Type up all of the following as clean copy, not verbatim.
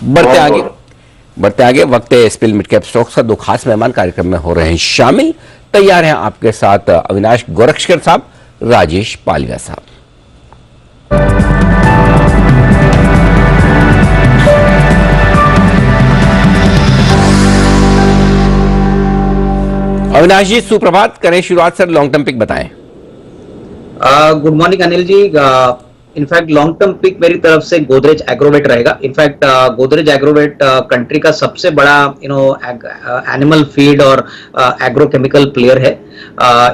बढ़ते आगे वक्त स्पिल मिड कैप स्टॉक्स का दो खास मेहमान कार्यक्रम में हो रहे हैं शामिल। तैयार हैं आपके साथ अविनाश गोरक्षकर साहब, राजेश पालिया साहब। अविनाश जी सुप्रभात, करें शुरुआत सर, लॉन्ग टर्म पिक बताएं। गुड मॉर्निंग अनिल जी। इनफैक्ट लॉन्ग टर्म पिक मेरी तरफ से गोदरेज एग्रोवेट रहेगा। इनफैक्ट गोदरेज एग्रोवेट कंट्री का सबसे बड़ा एनिमल फीड और एग्रोकेमिकल प्लेयर है।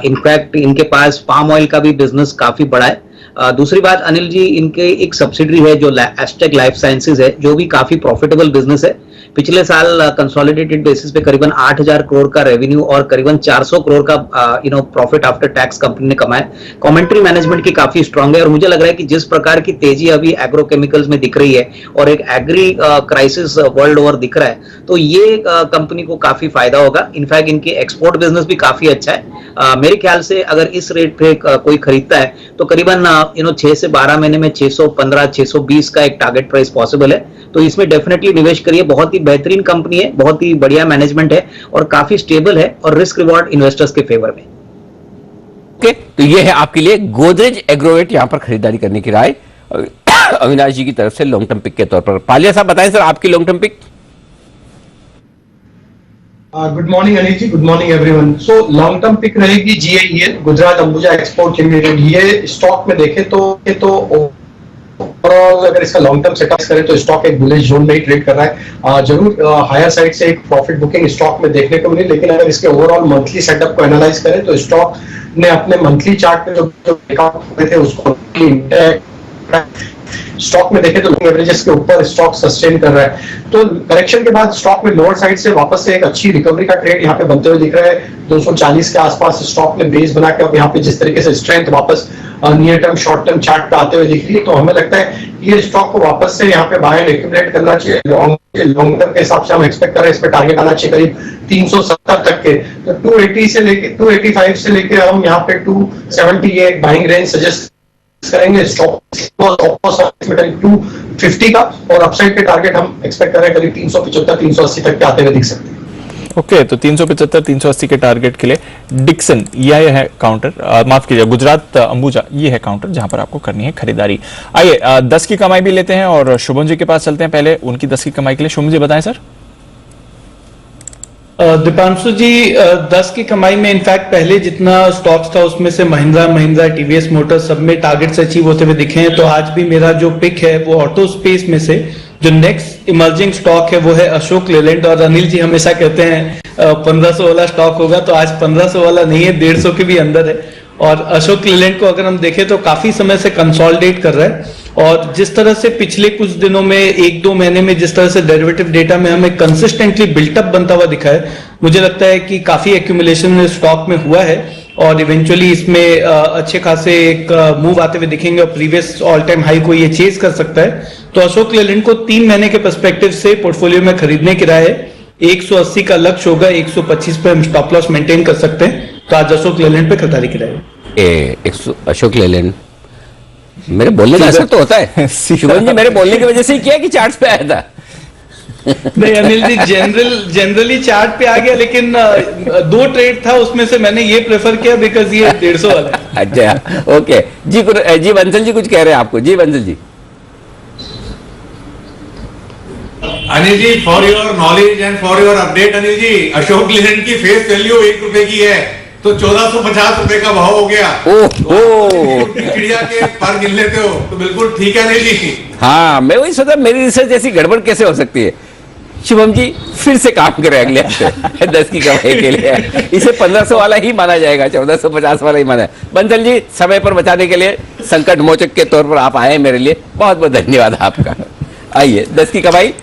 इनफैक्ट इनके पास पाम ऑयल का भी बिजनेस काफी बड़ा है। दूसरी बात अनिल जी, इनके एक सब्सिडरी है जो एस्टेक लाइफ साइंसेज है, जो भी काफी प्रॉफिटेबल बिजनेस है। पिछले साल कंसोलिडेटेड बेसिस पे करीबन 8,000 करोड़ का रेवेन्यू और करीबन 400 करोड़ का प्रॉफिट आफ्टर टैक्स कंपनी ने कमाया। कमेंट्री मैनेजमेंट की काफी स्ट्रांग है और मुझे लग रहा है कि जिस प्रकार की तेजी अभी एग्रोकेमिकल्स में दिख रही है और एक एग्री क्राइसिस वर्ल्ड ओवर दिख रहा है, तो ये कंपनी को काफी फायदा होगा। इनफैक्ट इनकी एक्सपोर्ट बिजनेस भी काफी अच्छा है। मेरे ख्याल से अगर इस रेट पे कोई खरीदता है तो करीबन 6 से 12 महीने में 615 620 का एक टारगेट प्राइस पॉसिबल है। तो इसमें डेफिनेटली निवेश करिए। बहुत ही बेहतरीन कंपनी है, बहुत ही बढ़िया मैनेजमेंट है और काफी स्टेबल है और रिस्क रिवॉर्ड इन्वेस्टर्स के फेवर में। ओके, तो ये है आपके लिए गोदरेज एग्रोवेट यहां पर खरीदारी करने की राय अविनाश जी की तरफ से लॉन्ग टर्म पिक के तौर पर। पालिया साहब बताएं सर, आपकी long term pick. Good morning Anil ji, good morning everyone. So long term pick रहेगी GAEL, Gujarat Ambuja export limited. ये स्टॉक में देखें तो ओवरऑल अगर इसका लॉन्ग टर्म सेटअप करें तो स्टॉक एक बुलिश जोन में ही ट्रेड कर रहा है। जरूर हायर साइड से एक प्रॉफिट बुकिंग स्टॉक में देखने को मिली, लेकिन अगर इसके ओवरऑल मंथली सेटअप को एनालाइज करें तो स्टॉक ने अपने मंथली चार्ट पे जो ब्रेकआउट हुए थे उसको स्टॉक में देखें तो एवरेजेस के ऊपर स्टॉक सस्टेन कर रहा है। तो करेक्शन के बाद स्टॉक में लोअर साइड से वापस से एक अच्छी रिकवरी का ट्रेड यहाँ पे बनते हुए दिख रहा है। 240 के आसपास स्टॉक ने बेस बना के अब यहाँ पे जिस तरीके से स्ट्रेंथ वापस near term short term chart पे आते हुए दिख रही है, तो हमें लगता है ये स्टॉक को वापस से यहाँ पे बाय एंड एक्यूमुलेट करना चाहिए। लॉन्ग टर्म के हिसाब से हम एक्सपेक्ट कर रहे हैं इस पे टारगेट आना चाहिए करीब 370 तक के। तो 280 से लेके 285 से लेके हम यहाँ पे 270 ये बाइंग रेंज सजेस्ट करेंगे। स्टॉक 250 का और अपसाइड पे टारगेट हम एक्सपेक्ट कर रहे हैं करीब 375 380 तक के आते हुए दिख सकते हैं। ओके, तो 375 380 के टारगेट के लिए डिक्सन यह है काउंटर, माफ कीजिए गुजरात अंबुजा ये है काउंटर जहां पर आपको करनी है खरीदारी। आइए 10 की कमाई भी लेते हैं और शुभम जी के पास चलते हैं। पहले उनकी 10 की कमाई के लिए शुभम जी बताएं सर। दीपांशु जी 10 की कमाई में इनफैक्ट पहले जितना स्टॉक्स था उसमें से महिंद्रा TVS मोटर्स सब में टारगेट्स अचीव होते हुए दिखे हैं। तो आज भी मेरा जो पिक है वो ऑटो स्पेस में से जो नेक्स्ट इमर्जिंग स्टॉक है वो है अशोक लेलैंड। और अनिल जी हमेशा कहते हैं 1500 वाला स्टॉक होगा, तो आज 1500 वाला नहीं है, 150 के भी अंदर है। और अशोक लेलैंड को अगर हम देखें तो काफी समय से कंसोलिडेट कर रहा है और जिस तरह से पिछले कुछ दिनों में 1-2 महीने में जिस तरह से डेरिवेटिव डेटा में हमें कंसिस्टेंटली बिल्टअप बनता हुआ दिखा है, मुझे लगता है कि काफी एक्यूमुलेशन स्टॉक में हुआ है और इवेंचुअली इसमें अच्छे खासे एक मूव आते हुए दिखेंगे और प्रीवियस ऑल टाइम हाई को ये चेज कर सकता है। तो अशोक लेलैंड को 3 महीने के पर्सपेक्टिव से पोर्टफोलियो में खरीदने की राय है। 180 का लक्ष्य होगा, 125 पे हम स्टॉप लॉस मेंटेन कर सकते हैं। तो आज अशोक लेलैंड पे खरीदारी की राय है। अशोक लेलैंड मेरे बोलने का असर तो होता है शुभम जी, मेरे बोलने की वजह से ही किया कि चार्ट पे आया था। नहीं अनिल जी, जनरली चार्ट पे आ गया, लेकिन 2 ट्रेड था उसमें से मैंने ये प्रेफर किया बिकॉज ये 150 वाला है। अच्छा ओके जी बंसल जी कुछ कह रहे हैं आपको। जी Bansal ji. Anil ji for your knowledge and for your update, Anil ji Ashok Leyland की फेस वैल्यू 1 रुपए की है तो 1450 रुपए का भाव हो गया। चिड़िया के पर गिन लेते हो तो बिल्कुल ठीक है अनिल जी। हाँ मैं वही सोचा मेरी रिसर्च ऐसी गड़बड़ कैसे हो सकती है। शुभम जी फिर से काम करें अगले हफ्ते 10 की कमाई के लिए। इसे 1500 वाला ही माना जाएगा, 1450 वाला ही माना। बंसल जी समय पर बचाने के लिए संकट मोचक के तौर पर आप आए मेरे लिए, बहुत बहुत धन्यवाद आपका। आइए 10 की कमाई।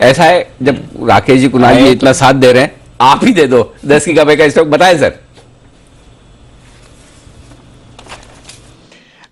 ऐसा है जब राकेश जी कुणाल जी इतना साथ दे रहे हैं, आप ही दे दो 10 की कमाई का स्टॉक बताएं सर।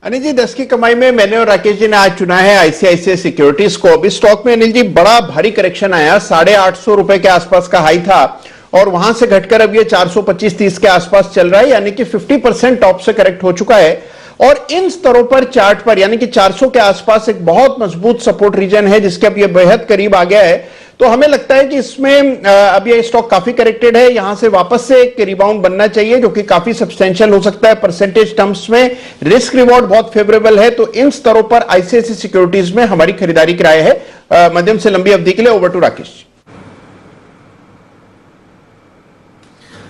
अनिल जी 10 की कमाई में मैंने और राकेश जी ने आज चुना है ICICI सिक्योरिटीज को। अभी स्टॉक में अनिल जी बड़ा भारी करेक्शन आया, 850 रुपए के आसपास का हाई था और वहां से घटकर अब ये 425-30 के आसपास चल रहा है, यानी कि 50% टॉप से करेक्ट हो चुका है। और इन स्तरों पर चार्ट पर यानी कि 400 के आसपास एक बहुत मजबूत सपोर्ट रीजन है जिसके अब ये बेहद करीब आ गया है। तो हमें लगता है कि इसमें अब ये स्टॉक काफी करेक्टेड है, यहां से वापस से एक रिबाउंड बनना चाहिए जो कि काफी सब्सटेंशियल हो सकता है परसेंटेज टर्म्स में। रिस्क रिवॉर्ड बहुत फेवरेबल है, तो इन स्तरों पर आईसीआईसीआई सिक्योरिटीज में हमारी खरीदारी की राय है मध्यम से लंबी अवधि के लिए। Over to Rakesh.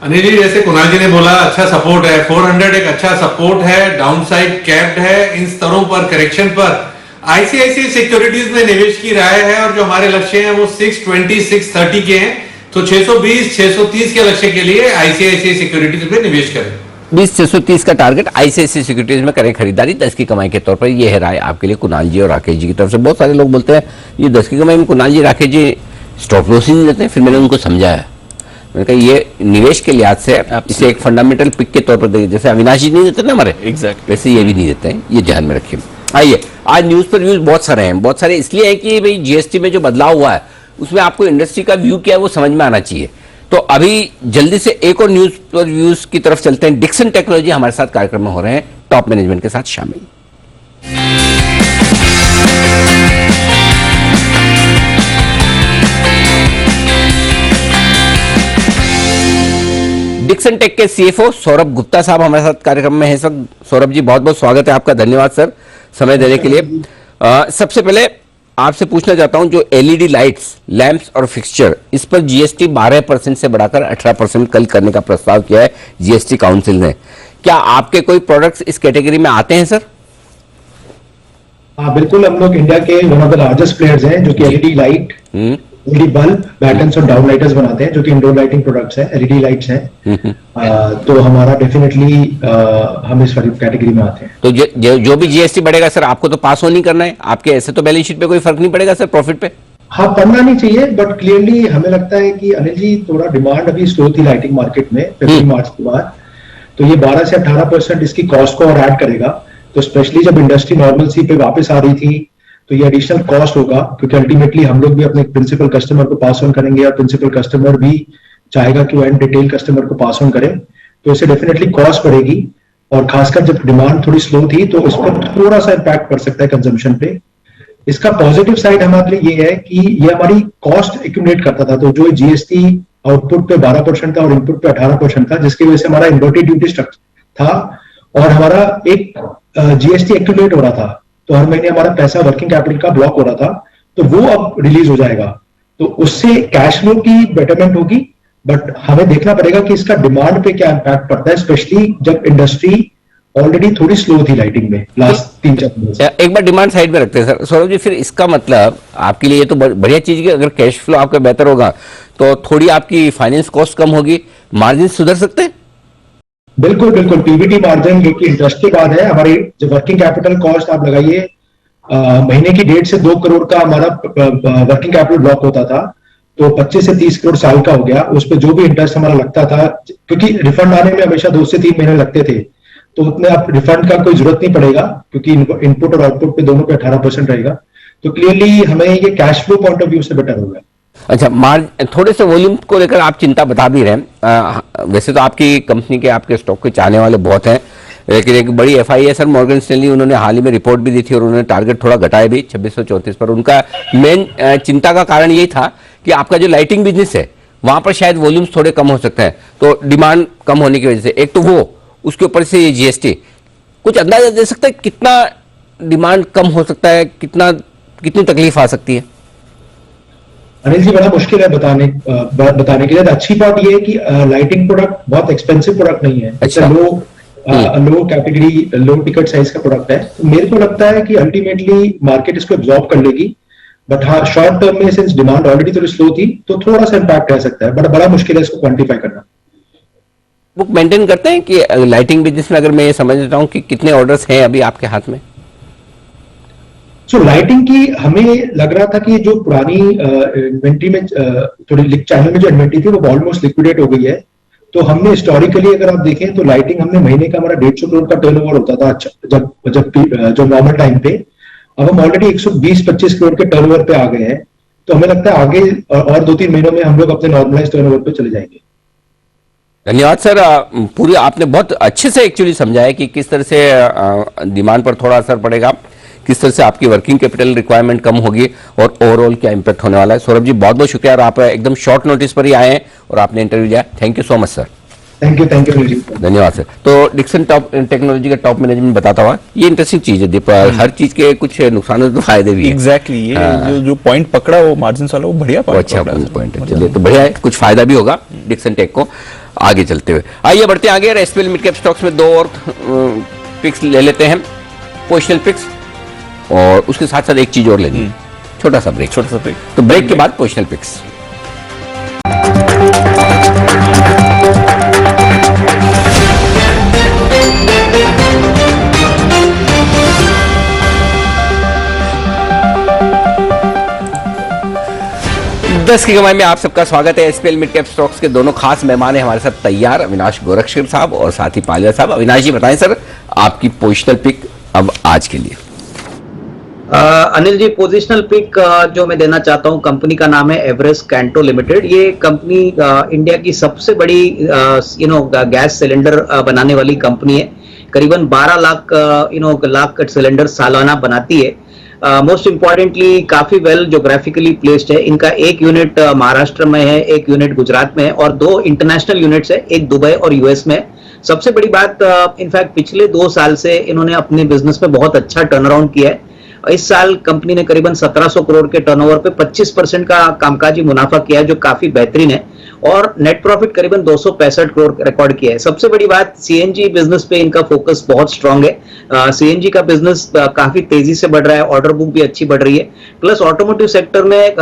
अनिल जी, जैसे कुणाल जी ने बोला अच्छा सपोर्ट है, 400 एक अच्छा सपोर्ट है, डाउनसाइड कैप्ड है, इन स्तरों पर करेक्शन पर आईसीआईसीआई सिक्योरिटीज में निवेश की राय है और जो हमारे लक्ष्य हैं वो 620 630 के हैं, तो 620 630 के लक्ष्य के लिए आईसीआईसीआई सिक्योरिटीज में निवेश करें। 20,630 का टारगेट आईसीआईसीआई सिक्योरिटीज में करें खरीदारी 10 की कमाई के तौर पर। यह है राय आपके लिए कुणाल जी और राकेश जी की तरफ से। बहुत सारे लोग बोलते हैं ये 10 की कमाई में कुणाल जी राकेश जी स्टॉप लॉस ही नहीं देते। फिर मैंने उनको समझाया, मैंने कहा ये निवेश के लिहाज से इसे एक फंडामेंटल पिक के तौर पर देखिए, जैसे अविनाश जी नहीं देते ना हमारे, एग्जैक्ट वैसे ये भी नहीं देते हैं, ये ध्यान में रखिए। आइए, आज न्यूज पर व्यूज बहुत सारे हैं, बहुत सारे इसलिए है कि भाई जीएसटी में जो बदलाव हुआ है उसमें आपको इंडस्ट्री का व्यू क्या है वो समझ में आना चाहिए। तो अभी जल्दी से एक और न्यूज पर व्यूज की तरफ चलते हैं। डिक्सन टेक्नोलॉजी हमारे साथ कार्यक्रम में हो रहे हैं, टॉप मैनेजमेंट के साथ शामिल। डिक्सन टेक के सीएफओ सौरभ गुप्ता साहब हमारे साथ कार्यक्रम में हैं इस वक्त। सौरभ जी, बहुत बहुत स्वागत है आपका, धन्यवाद सर समय देने के लिए। सबसे पहले आपसे पूछना चाहता हूं, जो एलईडी लाइट्स, लैंप्स और फिक्सचर, इस पर जीएसटी 12% से बढ़ाकर 18% कल करने का प्रस्ताव किया है जीएसटी काउंसिल ने। क्या आपके कोई प्रोडक्ट्स इस कैटेगरी में आते हैं सर? हाँ बिल्कुल, हम लोग इंडिया के one of the largest players हैं जो कि LED light, LED bulb, battens और डाउन लाइटर्स बनाते हैं जो कि इंडोर लाइटिंग प्रोडक्ट्स हैं, एलईडी लाइट्स हैं। तो हमारा डेफिनेटली हम इस कैटेगरी में आते हैं। तो जो भी जीएसटी बढ़ेगा सर आपको तो पास ऑन ही करना है, आपके ऐसे तो बैलेंस शीट पे कोई फर्क नहीं पड़ेगा सर प्रॉफिट पे? हाँ, पढ़ना नहीं चाहिए, बट क्लियरली हमें लगता है कि अनिल जी थोड़ा डिमांड अभी स्लो थी लाइटिंग मार्केट में फरवरी मार्च के बाद, तो ये 12 से 18% इसकी कॉस्ट को और ऐड करेगा। तो स्पेशली जब इंडस्ट्री नॉर्मलसी पे वापस आ रही थी तो ये एडिशनल कॉस्ट होगा, क्योंकि अल्टीमेटली हम लोग भी अपने प्रिंसिपल कस्टमर को पास ऑन करेंगे और प्रिंसिपल कस्टमर भी चाहेगा कि वो एंड रिटेल कस्टमर को पास ऑन करें, तो इससे डेफिनेटली कॉस्ट बढ़ेगी। और खासकर जब डिमांड थोड़ी स्लो थी तो इस पर थोड़ा सा इम्पैक्ट पड़ सकता है कंजम्पशन पे। इसका पॉजिटिव साइड हमारे लिए ये है कि ये हमारी कॉस्ट एक्यूमुलेट करता था, तो जो जीएसटी आउटपुट पे 12% था और इनपुट पे 18% था, जिसकी वजह से हमारा इन्वर्टेड ड्यूटी स्ट्रक्चर था और हमारा एक जीएसटी एक्यूमुलेट हो रहा था, तो हर महीने हमारा पैसा वर्किंग कैपिटल का ब्लॉक हो रहा था, तो वो अब रिलीज हो जाएगा, तो उससे कैश फ्लो की बेटरमेंट होगी। बट हमें देखना पड़ेगा कि इसका डिमांड पे क्या इम्पैक्ट पड़ता है, स्पेशली जब इंडस्ट्री ऑलरेडी थोड़ी स्लो थी लाइटिंग में लास्ट 3-4 महीने से। एक बार डिमांड साइड में रखते हैं सर। सौरभ जी, फिर इसका मतलब आपके लिए तो बढ़िया चीज है, अगर कैश फ्लो आपका बेहतर होगा तो थोड़ी आपकी फाइनेंस कॉस्ट कम होगी, मार्जिन सुधर सकते हैं? बिल्कुल बिल्कुल, पीबीटी मार्जिन जो कि इंटरेस्ट के बाद है, हमारी जो वर्किंग कैपिटल कॉस्ट आप लगाइए, महीने की 1.5 से 2 करोड़ का हमारा वर्किंग कैपिटल ब्लॉक होता था, तो 25 से 30 करोड़ साल का हो गया। उस पर जो भी इंटरेस्ट हमारा लगता था, क्योंकि रिफंड आने में हमेशा 2 से 3 महीने लगते थे, तो उतने आप रिफंड का कोई जरूरत नहीं पड़ेगा, क्योंकि इनपुट और आउटपुट पे दोनों पे 18% रहेगा। तो क्लियरली हमें ये cash flow point of view से बेटर होगा। अच्छा, थोड़े से वॉल्यूम को लेकर आप चिंता बता भी रहे हैं। वैसे तो आपकी कंपनी के, आपके स्टॉक के चाहने वाले बहुत हैं, लेकिन एक बड़ी एफआई है सर मॉर्गन स्टैनली, उन्होंने हाल ही में रिपोर्ट भी दी थी और उन्होंने टारगेट थोड़ा घटाया भी 2634 पर। उनका मेन चिंता का कारण यही था कि आपका जो लाइटिंग बिजनेस है वहां पर शायद वॉल्यूम्स थोड़े कम हो सकते हैं, तो डिमांड कम होने की वजह से। एक तो वो, उसके ऊपर से ये जीएसटी, कुछ अंदाजा दे सकता है कितना डिमांड कम हो सकता है, कितनी तकलीफ आ सकती है? अनिल जी, बड़ा मुश्किल है बताने के लिए। अच्छी बात यह है कि लाइटिंग प्रोडक्ट बहुत एक्सपेंसिव प्रोडक्ट नहीं है, अच्छा। लो कैटेगरी, लो टिकट साइज का प्रोडक्ट है। तो मेरे को लगता है कि अल्टीमेटली मार्केट इसको एब्जॉर्ब कर लेगी, बट हाँ शॉर्ट टर्म में सिंस डिमांड ऑलरेडी थोड़ी स्लो थी तो थोड़ा सा इम्पैक्ट रह सकता है, बट बड़ा मुश्किल है इसको क्वांटिफाई करना। बुक मेंटेन करते हैं कि लाइटिंग बिजनेस में, अगर मैं ये समझ लेता हूँ कि कितने ऑर्डर्स हैं अभी आपके हाथ में? लाइटिंग की हमें लग रहा था कि जो पुरानी इन्वेंट्री में थोड़ी चैनल में जो इन्वेंट्री थी वो ऑलमोस्ट लिक्विडेट हो गई है। तो हमने हिस्टोरिकली अगर आप देखें तो लाइटिंग हमने महीने का हमारा 150 करोड़ का टर्नओवर होता था जब नॉर्मल टाइम पे, अब हम ऑलरेडी 120-25 करोड़ के टर्नओवर पे आ गए हैं। तो हमें लगता है आगे और 2-3 महीनों में हम लोग अपने नॉर्मलाइज टर्नओवर पे चले जाएंगे। धन्यवाद सर। पूरी आपने बहुत अच्छे से एक्चुअली समझाया कि किस तरह से डिमांड पर थोड़ा असर पड़ेगा, किस तरह से आपकी वर्किंग कैपिटल रिक्वायरमेंट कम होगी और ओवरऑल क्या इंपैक्ट होने वाला है। सौरभ जी बहुत बहुत शुक्रिया, और आप एकदम शॉर्ट नोटिस पर ही आए हैं और आपने इंटरव्यू दिया। Thank you so much sir. Thank you ji. धन्यवाद सर। तो डिक्सन टॉप टेक्नोलॉजी का टॉप मैनेजमेंट बताता हुआ, ये इंटरेस्टिंग चीज है दीप, हर चीज के कुछ नुकसान और फायदे भी हैं। एग्जैक्टली ये जो पॉइंट पकड़ा वो मार्जिन वाला वो बढ़िया वो अच्छा पॉइंट है। चलिए तो बढ़िया है, कुछ फायदा भी होगा डिक्सन टेक को आगे चलते हुए। आइए बढ़ते हैं आगे। एसपीएल मिड कैप स्टॉक्स में 2 और पिक्स ले लेते हैं, पोजिशनल पिक्स, और उसके साथ साथ एक चीज और लेनी है, छोटा सा ब्रेक। तो ब्रेक के बाद पोजिशनल पिक्स। दस की कमाई में आप सबका स्वागत है। एसपीएल मिड कैप स्टॉक्स के दोनों खास मेहमान हैं हमारे साथ तैयार, अविनाश गोरक्षकर साहब और साथ ही पालिया साहब। अविनाश जी बताएं सर, आपकी पोजिशनल पिक अब आज के लिए। अनिल जी, पोजिशनल पिक जो मैं देना चाहता हूं, कंपनी का नाम है एवरेस्ट कैंटो लिमिटेड। ये कंपनी इंडिया की सबसे बड़ी गैस सिलेंडर बनाने वाली कंपनी है। करीबन 12 लाख सिलेंडर सालाना बनाती है। मोस्ट इंपॉर्टेंटली काफी वेल जोग्राफिकली प्लेस्ड है। इनका एक यूनिट महाराष्ट्र में है, एक यूनिट गुजरात में है और 2 इंटरनेशनल यूनिट्स है, एक दुबई और यूएस में है। सबसे बड़ी बात, इनफैक्ट पिछले 2 साल से इन्होंने अपने बिजनेस में बहुत अच्छा टर्न अराउंड किया है। इस साल कंपनी ने करीबन 1700 करोड़ के टर्नओवर पे 25% का कामकाजी मुनाफा किया है, जो काफी बेहतरीन है, और नेट प्रॉफिट करीबन 265 करोड़ रिकॉर्ड किया है। सबसे बड़ी बात, सीएनजी बिजनेस पे इनका फोकस बहुत स्ट्रांग है। सीएनजी का बिजनेस काफी तेजी से बढ़ रहा है, ऑर्डर बुक भी अच्छी बढ़ रही है। प्लस ऑटोमोटिव सेक्टर में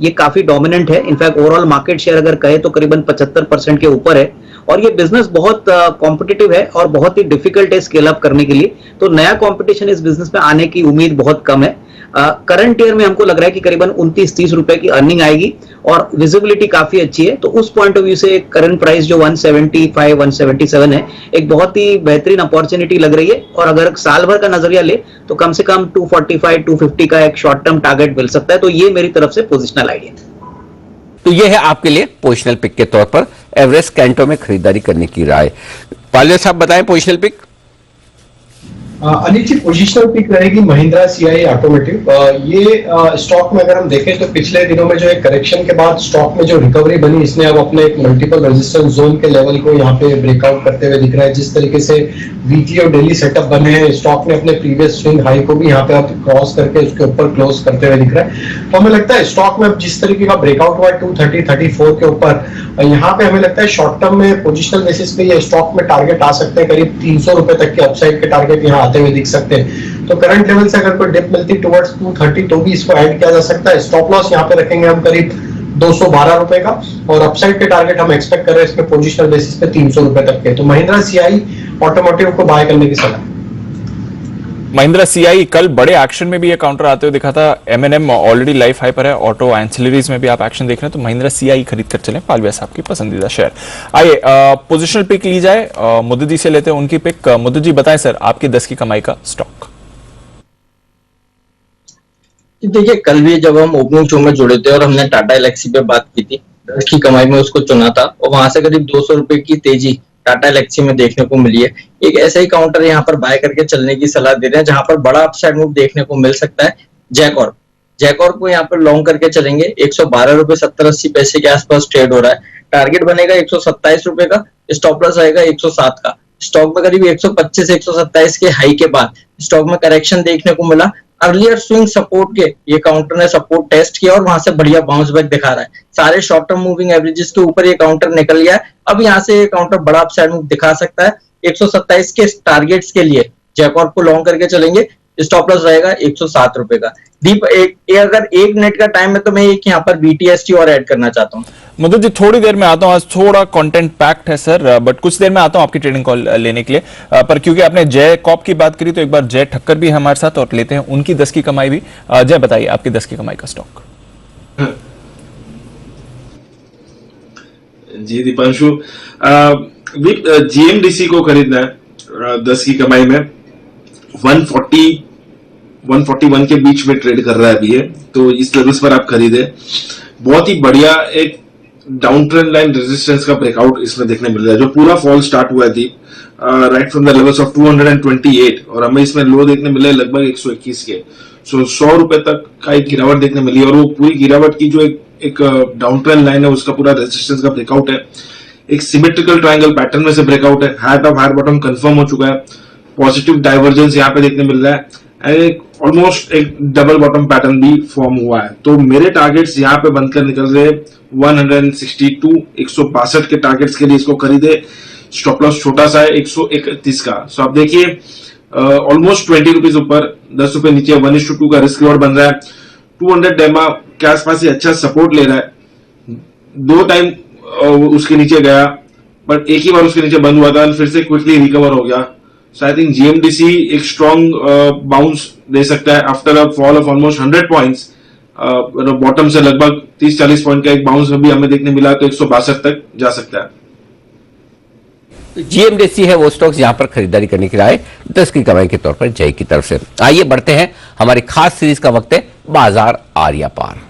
ये काफी डोमिनेंट है। इनफैक्ट ओवरऑल मार्केट शेयर अगर कहे तो करीबन 75% के ऊपर है, और ये बिजनेस बहुत कॉम्पिटिटिव है और बहुत ही डिफिकल्ट है स्केल अप करने के लिए। तो नया कंपटीशन इस बिजनेस में आने की उम्मीद बहुत कम है। करंट ईयर में हमको लग रहा है कि करीबन 29-30 रुपए की अर्निंग आएगी और विजिबिलिटी काफी अच्छी है। तो उस पॉइंट ऑफ व्यू से करंट प्राइस जो 175-177 है, एक बहुत ही बेहतरीन अपॉर्चुनिटी लग रही है। और अगर साल भर का नजरिया ले तो कम से कम 245-250 का एक शॉर्ट टर्म टारगेट मिल सकता है। तो ये मेरी तरफ से पोजिशनल आइडिया है। तो ये है आपके लिए पोजिशनल पिक के तौर पर एवरेस्ट कैंटो में खरीदारी करने की राय। पालिया साहब बताएं positional pick. Anil ji, positional pick रहेगी महिंद्रा सीआई ऑटोमोटिव। ये स्टॉक में अगर हम देखें तो पिछले दिनों में जो एक करेक्शन के बाद स्टॉक में जो रिकवरी बनी, इसने अब अपने एक मल्टीपल रेजिस्टेंस जोन के लेवल को यहाँ पे ब्रेकआउट करते हुए दिख रहा है। जिस तरीके से वीकली और डेली सेटअप बने हैं, स्टॉक ने अपने प्रीवियस स्विंग हाई को भी यहाँ पे क्रॉस करके उसके ऊपर क्लोज करते हुए दिख रहा है। तो हमें लगता है स्टॉक में जिस तरीके का ब्रेकआउट हुआ 230-34 के ऊपर, यहाँ पे हमें लगता है शॉर्ट टर्म में पोजिशनल बेसिस पे ये स्टॉक में टारगेट आ सकते हैं। करीब 300 रुपए तक के अपसाइड के टारगेट यहाँ आते हुए दिख सकते हैं। तो करंट लेवल से अगर कोई डिप मिलती टुवर्ड्स 230 तो भी इसको ऐड किया जा सकता है। स्टॉप लॉस यहाँ पे रखेंगे हम करीब 212 रुपए का, और अपसाइड के टारगेट हम एक्सपेक्ट कर रहे हैं इसमें पोजिशनल बेसिस पे 300 रुपए तक के। तो महिंद्रा सीआई ऑटोमोटिव को बाय करने की सलाह। महिंद्रा सीआई कल बड़े एक्शन में भी ये काउंटर आते हुए दिखा था। एमएनएम ऑलरेडी लाइफ हाई पर है, ऑटो एंसिलरीज में भी आप एक्शन देख रहे हैं, तो महिंद्रा सीआई खरीद कर चलें। पालविया साहब की पसंदीदा शेयर। आइए पोजिशनल पिक ली जाए, मुद्दत जी से लेते हैं उनकी पिक। मुद्दत जी बताएं सर, आपकी 10 की कमाई का स्टॉक। देखिए, कल भी जब हम ओपनिंग शो में जुड़े थे और हमने टाटा एलेक्सी पे बात की थी, 10 की कमाई में उसको चुना था, और वहां से करीब 200 रुपए की तेजी टाटा एलेक्सी में देखने को मिली है। एक ऐसा ही काउंटर यहाँ पर बाय करके चलने की सलाह दे रहे हैं, जहां पर बड़ा अपसाइड मूव देखने को मिल सकता है। जैकॉर्प को यहाँ पर लॉन्ग करके चलेंगे। 112 रुपए 70-80 पैसे के आसपास ट्रेड हो रहा है। टारगेट बनेगा 127 रुपए का, स्टॉप लॉस आएगा 107 का। स्टॉक में करीब 125-127 के हाई के बाद स्टॉक में करेक्शन देखने को मिला। अर्लियर स्विंग सपोर्ट के ये काउंटर ने सपोर्ट टेस्ट किया और वहां से बढ़िया बाउंस बैक दिखा रहा है। सारे शॉर्ट टर्म मूविंग एवरेजेस के ऊपर ये काउंटर निकल गया है। अब यहाँ से ये काउंटर बड़ा अपसाइड मूव दिखा सकता है। 127 के टारगेट्स के लिए जैकॉर्प को लॉन्ग करके चलेंगे। स्टॉप लॉस रहेगा 107 रुपए का। दीप, अगर 1 मिनट का टाइम है तो मैं एक यहाँ पर बीटीएसटी और ऐड करना चाहता हूँ। मुद्दत जी थोड़ी देर में आता हूं, आज थोड़ा कंटेंट पैक्ड है सर, बट कुछ देर में आता हूं आपकी ट्रेडिंग कॉल लेने के लिए। पर क्योंकि आपने जय कॉप की बात करी तो एक बार जय ठक्कर भी हमारे साथ और लेते हैं उनकी 10 की कमाई भी। जय बताइए आपकी 10 की कमाई का स्टॉक। जी दीपांशु, जीएमडीसी को खरीदना है 10 की कमाई में। 141 के बीच में ट्रेड कर रहा है अभी है, तो इस लेवल्स पर आप खरीदे। बहुत ही बढ़िया एक डाउन ट्रेंड लाइन रेजिस्टेंस का ब्रेकआउट इसमें देखने मिल रहा है। जो पूरा फॉल स्टार्ट हुआ थी right from the levels of 228 और हमें इसमें लो देखने मिले लगभग 121 के। सो 100 रुपए तक का एक गिरावट देखने मिली और वो पूरी गिरावट की जो एक डाउन ट्रेंड लाइन है उसका पूरा रेजिस्टेंस का ब्रेकआउट है। एक सिमेट्रिकल ट्रायंगल पैटर्न में से ब्रेकआउट है। High top high bottom confirm हो चुका है। पॉजिटिव डाइवर्जेंस यहाँ पे देखने मिल रहा है एंड ऑलमोस्ट एक डबल बॉटम पैटर्न भी फॉर्म हुआ है। तो मेरे टारगेट्स यहाँ पे बनकर निकल रहे 162 162 के टारगेट्स के लिए इसको खरीदे। स्टॉप लॉस छोटा सा है 131 का। सो आप देखिए ऑलमोस्ट 20 रुपीज ऊपर 10 रुपए नीचे 1:2 का रिस्क रिवॉर्ड बन रहा है। 200 डेमा के आसपास ही अच्छा सपोर्ट ले रहा है। 2 टाइम उसके नीचे गया बट एक ही बार उसके नीचे बंद हुआ था फिर से क्विकली रिकवर हो गया। सो आई थिंक जीएमडीसी एक स्ट्रॉन्ग बाउंस दे सकता है after a fall of almost 100 points. Bottom से लगभग 30-40 पॉइंट का एक बाउंस भी हमें देखने मिला तो 162 तक जा सकता है। जीएमडीसी है वो स्टॉक्स यहां पर खरीदारी करने के लिए आए 10 की कमाई के तौर पर जय की तरफ से। आइए बढ़ते हैं, हमारी खास सीरीज का वक्त है बाजार आर्या पार।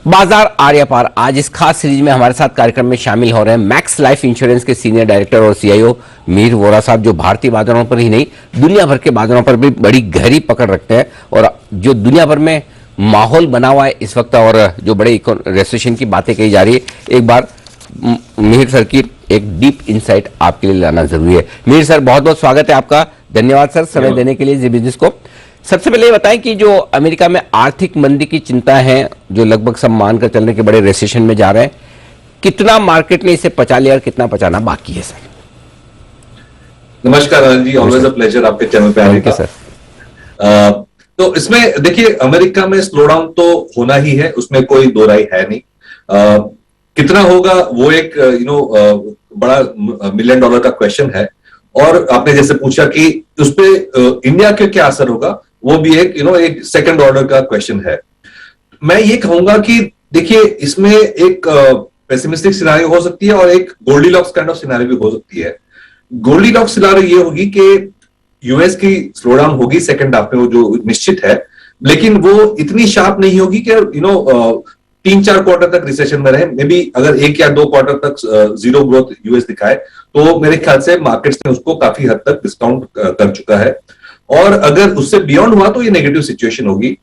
बाजार आर्या पार आज इस खास सीरीज में हमारे साथ कार्यक्रम में शामिल हो रहे हैं मैक्स लाइफ इंश्योरेंस के सीनियर डायरेक्टर और सीआईओ मीर वोरा साहब, जो भारतीय बाजारों पर ही नहीं दुनिया भर के बाजारों पर भी बड़ी गहरी पकड़ रखते हैं और जो दुनिया भर में माहौल बना हुआ है इस वक्त और जो बड़े रेसेशन की बातें कही जा रही है, एक बार मीर सर की एक डीप इंसाइट आपके लिए लाना जरूरी है। मीर सर बहुत बहुत स्वागत है आपका। धन्यवाद सर समय देने के लिए जी बिजनेस को। सबसे पहले ये बताएं कि जो अमेरिका में आर्थिक मंदी की चिंता है, जो लगभग सब मानकर चलने के बड़े रिसेशन में जा रहे हैं, कितना मार्केट ने इसे पचा लिया और कितना पचाना बाकी है सर? नमस्कार Anil ji, always a pleasure आपके चैनल पे आने का सर। तो इसमें देखिए अमेरिका में स्लो डाउन तो होना ही है, उसमें कोई दो राय है नहीं। कितना होगा वो एक बड़ा $1 मिलियन का क्वेश्चन है और आपने जैसे पूछा कि उस पे इंडिया के क्या असर होगा वो भी एक एक सेकंड ऑर्डर का क्वेश्चन है। मैं ये कहूंगा कि देखिए इसमें एक पेसिमिस्टिक सिनेरियो हो सकती है और एक गोल्डीलॉक्स काइंड ऑफ सिनेरियो भी हो सकती है। गोल्डीलॉक्स सिनेरियो ये होगी कि यूएस की स्लो डाउन होगी सेकंड हाफ में, वो जो निश्चित है, लेकिन वो इतनी शार्प नहीं होगी कि 3-4 क्वार्टर तक रिसेशन में रहे। मे बी अगर 1 या 2 क्वार्टर तक जीरो ग्रोथ यूएस दिखाए तो मेरे ख्याल से मार्केट्स ने उसको काफी हद तक डिस्काउंट कर चुका है और अगर उससे बियॉन्ड हुआ तो ये नेगेटिव सिचुएशन होगी।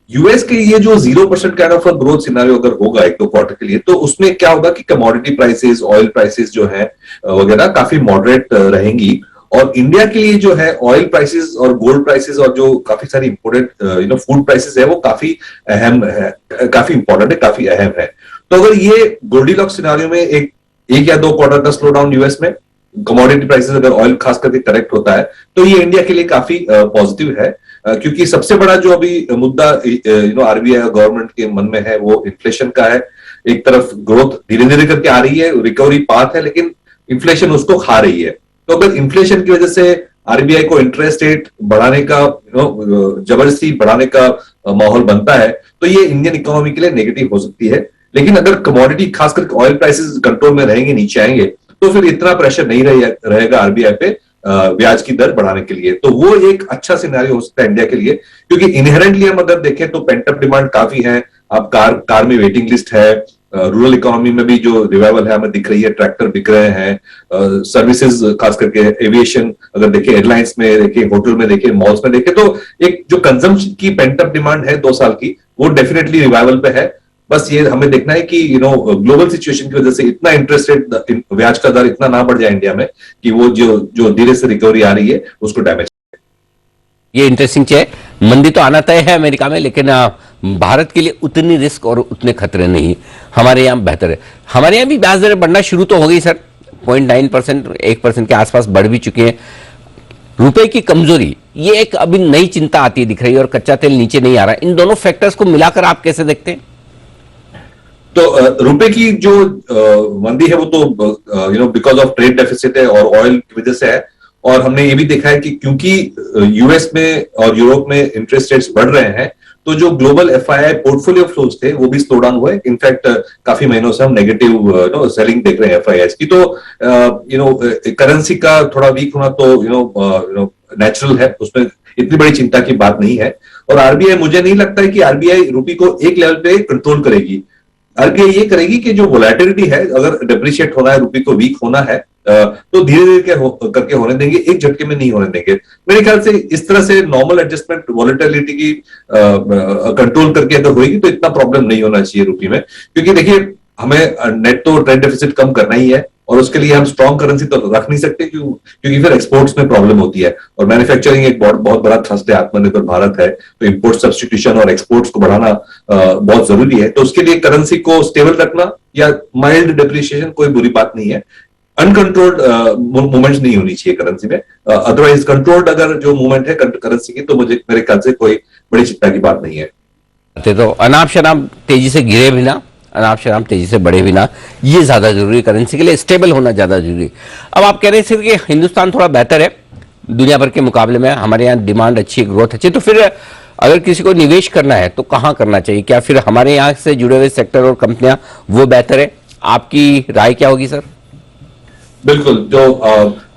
यूएस के ये जो 0% काइंड ऑफ ग्रोथ सिनेरियो अगर होगा 1-2 क्वार्टर के लिए, तो उसमें क्या होगा कि कमोडिटी प्राइसेस, ऑयल प्राइसेस जो है वगैरह काफी मॉडरेट रहेंगी और इंडिया के लिए जो है ऑयल प्राइसेस और गोल्ड प्राइसेस और जो काफी सारी इंपोर्टेड फूड प्राइसेस है वो काफी अहम है, काफी इंपॉर्टेंट है, काफी अहम है। तो अगर ये गोल्डीलॉक्स सिनेरियो में एक या 2 क्वार्टर का स्लो डाउन यूएस में, कमोडिटी प्राइसेस अगर ऑयल खास करके करेक्ट होता है तो ये इंडिया के लिए काफी पॉजिटिव है, क्योंकि सबसे बड़ा जो अभी मुद्दा आरबीआई और गवर्नमेंट के मन में है वो इन्फ्लेशन का है। एक तरफ ग्रोथ धीरे धीरे करके आ रही है, रिकवरी पाथ है, लेकिन इन्फ्लेशन उसको खा रही है। तो अगर इन्फ्लेशन की वजह से आरबीआई को इंटरेस्ट रेट बढ़ाने का जबरदस्ती बढ़ाने का माहौल बनता है तो ये इंडियन इकोनॉमी के लिए नेगेटिव हो सकती है। लेकिन अगर कमोडिटी खासकर ऑयल प्राइसेस कंट्रोल में रहेंगे, नीचे आएंगे, तो फिर इतना प्रेशर नहीं रहेगा आरबीआई पे ब्याज की दर बढ़ाने के लिए। तो वो एक अच्छा सिनेरियो हो सकता है इंडिया के लिए, क्योंकि इनहेरेंटली हम अगर देखें तो पेंटअप डिमांड काफी है। अब कार में वेटिंग लिस्ट है, रूरल इकोनॉमी में भी जो रिवाइवल है हमें दिख रही है, ट्रैक्टर बिक रहे हैं, सर्विसेज खास करके एविएशन अगर देखें, एयरलाइंस में देखें, होटल में देखें, मॉल्स में देखें, तो एक जो कंजम्पशन की पेंटअप डिमांड है 2 साल की वो डेफिनेटली रिवाइवल पे है। बस ये हमें देखना है कि ग्लोबल सिचुएशन की वजह से इतना इंटरेस्ट रेट, ब्याज का दर इतना ना बढ़ जाए इंडिया में कि वो जो धीरे से रिकवरी आ रही है उसको डैमेज। ये इंटरेस्टिंग है, मंदी तो आना तय है अमेरिका में, लेकिन भारत के लिए उतनी रिस्क और उतने खतरे नहीं। हमारे यहाँ बेहतर है। हमारे यहाँ भी ब्याज दरें बढ़ना शुरू तो हो गई सर, 0.9%, 1% के आसपास बढ़ भी चुके हैं। रुपए की कमजोरी ये एक अभी नई चिंता आती है दिख रही है और कच्चा तेल नीचे नहीं आ रहा। इन दोनों फैक्टर्स को मिलाकर आप कैसे देखते हैं? तो रुपए की जो मंदी है वो तो बिकॉज ऑफ ट्रेड डेफिसिट है और ऑयल की वजह से है। और हमने ये भी देखा है कि क्योंकि यूएस में और यूरोप में इंटरेस्ट रेट्स बढ़ रहे हैं तो जो ग्लोबल एफआईआई पोर्टफोलियो फ्लोज थे वो भी स्लो डाउन हुए। इनफैक्ट काफी महीनों से हम नेगेटिव सेलिंग देख रहे हैं एफआईआई की। तो करेंसी का थोड़ा वीक होना तो नेचुरल है, उसमें इतनी बड़ी चिंता की बात नहीं है। और आरबीआई, मुझे नहीं लगता है कि आरबीआई रुपये को एक लेवल पे कंट्रोल करेगी। आरबीआई ये करेगी कि जो वोलेटिलिटी है, अगर डिप्रिशिएट होना है, रुपये को वीक होना है, तो धीरे धीरे करके होने देंगे, एक झटके में नहीं होने देंगे। मेरे ख्याल से इस तरह से नॉर्मल एडजस्टमेंट वोलेटिलिटी की कंट्रोल करके अगर होगी तो इतना प्रॉब्लम नहीं होना चाहिए रुपये में। क्योंकि देखिए, हमें नेट तो ट्रेड डेफिसिट कम करना ही है, और उसके लिए हम स्ट्रॉन्ग करेंसी तो रख नहीं सकते, क्योंकि फिर एक्सपोर्ट्स में प्रॉब्लम होती है, और मैन्युफैक्चरिंग एक बहुत बड़ा थ्रस्ट है, आत्मनिर्भर भारत है, तो इंपोर्ट सब्स्टिट्यूशन और एक्सपोर्ट्स को बढ़ाना बहुत जरूरी है। तो उसके लिए करेंसी को स्टेबल रखना या माइल्ड डिप्रिशिएशन कोई बुरी बात नहीं है। अनकंट्रोल्ड मूवमेंट्स नहीं होनी चाहिए करेंसी में, अदरवाइज कंट्रोल्ड अगर जो मूवमेंट है करेंसी की, तो मेरे ख्याल से कोई बड़ी चिंता की बात नहीं है। तो अनाप शनाप तेजी से गिरे भी ना, अनाप शनाप तेजी से बढ़े भी ना, ये ज्यादा जरूरी, करेंसी के लिए स्टेबल होना ज्यादा जरूरी। अब आप कह रहे थे कि हिंदुस्तान थोड़ा बेहतर है दुनिया भर के मुकाबले में, हमारे यहाँ डिमांड अच्छी है, ग्रोथ अच्छी है, तो फिर अगर किसी को निवेश करना है तो कहाँ करना चाहिए? क्या फिर हमारे यहाँ से जुड़े हुए सेक्टर और कंपनियां वो बेहतर है? आपकी राय क्या होगी सर? बिल्कुल, जो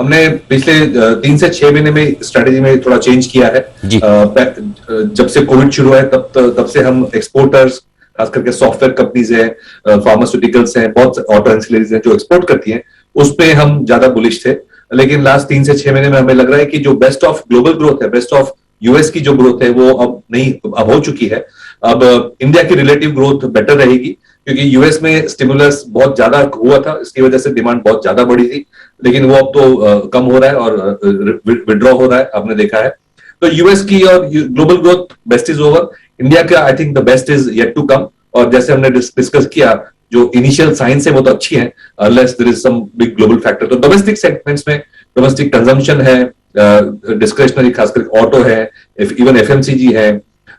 हमने पिछले 3 से 6 महीने में स्ट्रेटेजी में थोड़ा चेंज किया है। जब से कोविड शुरू है तब से हम एक्सपोर्टर्स, खास करके सॉफ्टवेयर कंपनीज है, फार्मास्यूटिकल्स हैं, बहुत ऑटो एंसिलरीज हैं जो एक्सपोर्ट करती हैं, उस पे हम ज्यादा बुलिश थे। लेकिन लास्ट 3 से 6 महीने में हमें लग रहा है कि जो बेस्ट ऑफ ग्लोबल ग्रोथ है, बेस्ट ऑफ यूएस की जो ग्रोथ है, वो अब हो चुकी है। अब इंडिया की रिलेटिव ग्रोथ बेटर रहेगी, क्योंकि यूएस में स्टिमुलस बहुत ज्यादा हुआ था, इसकी वजह से डिमांड बहुत ज्यादा बढ़ी थी, लेकिन वो अब तो कम हो रहा है और विड्रॉ हो रहा है, आपने देखा है। तो यूएस की और global growth best is over, India का I think the best is yet to come. और जैसे हमने डिस्कस किया, जो इनिशियल साइंस है वो तो अच्छी है, unless there is some big global factor. तो डोमेस्टिक सेगमेंट्स में डोमेस्टिक कंजम्पशन है, डिस्क्रिशनरी खासकर ऑटो है, इवन एफएमसीजी है,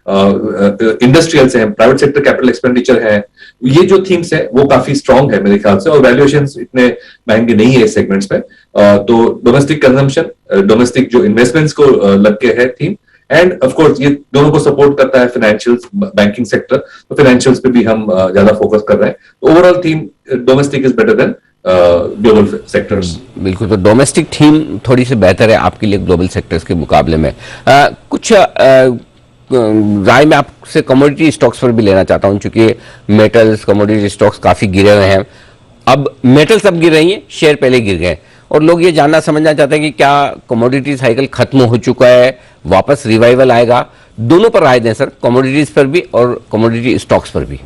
इंडस्ट्रियल्स हैं, प्राइवेट सेक्टर कैपिटल एक्सपेंडिचर है, ये जो थीम्स है वो काफी स्ट्रांग है मेरे ख्याल से, और वैल्यूएशंस इतने महंगे नहीं है इस सेगमेंट्स में। तो डोमेस्टिक कंजम्पशन, डोमेस्टिक जो इन्वेस्टमेंट्स को लग के है थीम, एंड ऑफ कोर्स ये दोनों को सपोर्ट करता है फाइनेंशियल्स, बैंकिंग सेक्टर, तो फाइनेंशियल्स पे भी हम ज्यादा फोकस कर रहे हैं। तो overall theme domestic is better than global sectors. बिल्कुल, तो डोमेस्टिक थीम थोड़ी सी बेहतर है आपके लिए ग्लोबल सेक्टर्स के मुकाबले में। कुछ राय में आपसे कमोडिटी स्टॉक्स पर भी लेना चाहता हूं, चूंकि मेटल्स, कमोडिटी स्टॉक्स काफी गिरे हुए हैं। अब मेटल्स अब गिर रही हैं, शेयर पहले गिर गए, और लोग ये जानना समझना चाहते हैं कि क्या कमोडिटी साइकिल खत्म हो चुका है, वापस रिवाइवल आएगा? दोनों पर राय दें सर, कमोडिटीज पर भी और कमोडिटी स्टॉक्स पर भी।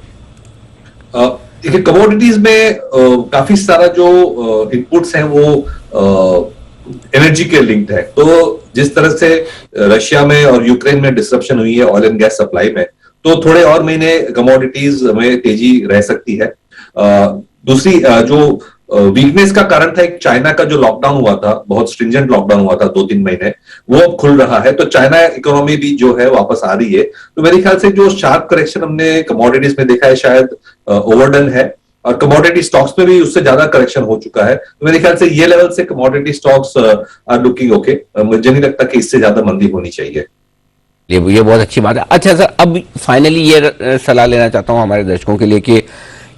देखिए, कमोडिटीज में काफी सारा जो इनपुट्स हैं वो एनर्जी के लिंक्ड है। तो जिस तरह से रशिया में और यूक्रेन में डिसरप्शन हुई है ऑयल एंड गैस सप्लाई में, तो थोड़े और महीने कमोडिटीज में तेजी रह सकती है। दूसरी जो वीकनेस का कारण था, एक चाइना का जो लॉकडाउन हुआ था, बहुत स्ट्रिंजेंट लॉकडाउन हुआ था 2-3 महीने, वो अब खुल रहा है, तो चाइना इकोनॉमी भी जो है वापस आ रही है। तो मेरे ख्याल से जो शार्प करेक्शन हमने कमोडिटीज में देखा है, शायद ओवरडन है, और कमोडिटी स्टॉक्स में भी उससे ज्यादा करेक्शन हो चुका है। तो मेरे ख्याल से ये लेवल से commodity stocks are looking okay. मुझे नहीं लगता कि इससे ज्यादा मंदी होनी चाहिए। ये बहुत अच्छी बात है। अच्छा सर, अब फाइनली ये सलाह लेना चाहता हूं हमारे दर्शकों के लिए कि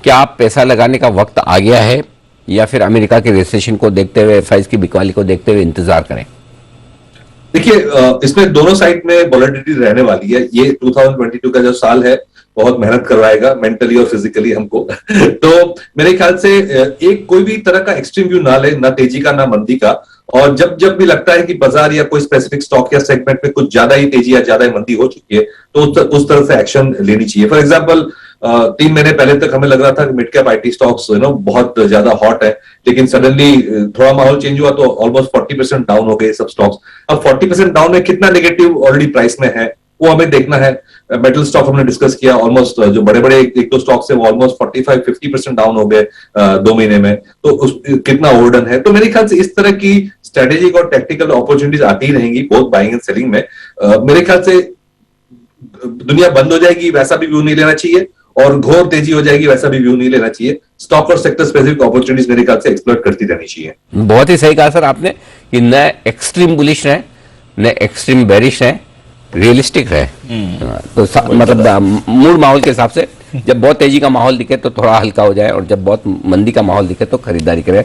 क्या आप पैसा लगाने का वक्त आ गया है, या फिर अमेरिका के रिसेशन को देखते हुए, एफआईज की बिकवाली को देखते हुए इंतजार करें? देखिए, इसमें दोनों साइड में वोलेटिलिटी रहने वाली है। ये 2022 का जो साल है बहुत मेहनत करवाएगा मेंटली और फिजिकली हमको। तो मेरे ख्याल से एक कोई भी तरह का एक्सट्रीम व्यू ना ले, ना तेजी का ना मंदी का। और जब भी लगता है कि बाजार या कोई स्पेसिफिक स्टॉक या सेगमेंट में कुछ ज्यादा ही तेजी या ज्यादा ही मंदी हो चुकी है, तो उस तरह से एक्शन लेनी चाहिए। फॉर एग्जाम्पल, 3 महीने पहले तक हमें लग रहा था कि मिड कैप आईटी स्टॉक्स बहुत ज्यादा हॉट है, लेकिन सडनली थोड़ा माहौल चेंज हुआ तो ऑलमोस्ट 40% डाउन हो गए सब स्टॉक्स। अब 40% डाउन में कितना नेगेटिव ऑलरेडी प्राइस में है वो हमें देखना है। मेटल स्टॉक हमने डिस्कस किया, ऑलमोस्ट जो बड़े बड़े 1-2 स्टॉक्स है वो ऑलमोस्ट 45-50% डाउन हो गए 2 महीने में, तो कितना ओवरडन है। तो मेरे ख्याल से इस तरह की स्ट्रेटेजिक और टेक्निकल अपॉर्चुनिटीज आती ही रहेंगी बोथ बाइंग एंड सेलिंग में। मेरे ख्याल से दुनिया बंद हो जाएगी वैसा भी व्यू नहीं लेना चाहिए, और घोर तेजी हो जाएगी वैसा भी व्यू नहीं लेना चाहिए। स्टॉक और सेक्टर स्पेसिफिक अपॉर्चुनिटीज मेरे ख्याल से एक्सप्लोर करती रहनी चाहिए। बहुत ही सही कहा सर आपने कि न एक्सट्रीम बुलिश रहे, न एक्सट्रीम बेरिश रहे, रियलिस्टिक रहे। तो मतलब मूड माहौल के हिसाब से जब बहुत तेजी का माहौल दिखे तो थोड़ा हल्का हो जाए, और जब बहुत मंदी का माहौल दिखे तो खरीदारी करें।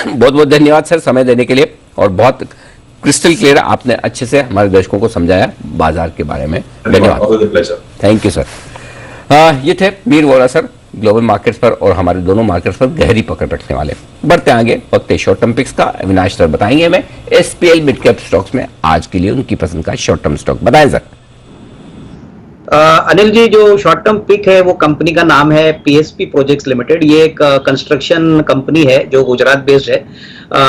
बहुत बहुत धन्यवाद सर समय देने के लिए, और बहुत क्रिस्टल क्लियर आपने अच्छे से हमारे दर्शकों को समझाया बाजार के बारे में। धन्यवाद, थैंक यू सर। ये थे Mir Vora sir, global markets पर और हमारे दोनों मार्केट्स पर गहरी पकड़ रखने वाले। बढ़ते आगे, वक्त है शॉर्ट टर्म पिक्स का। अविनाश सर बताएंगे हमें एसपीएल मिड कैप स्टॉक्स में आज के लिए उनकी पसंद का शॉर्ट टर्म स्टॉक। बताएं सर। अनिल जी, जो शॉर्ट टर्म पिक है वो कंपनी का नाम है पीएसपी प्रोजेक्ट्स लिमिटेड। ये एक कंस्ट्रक्शन कंपनी है जो गुजरात बेस्ड है।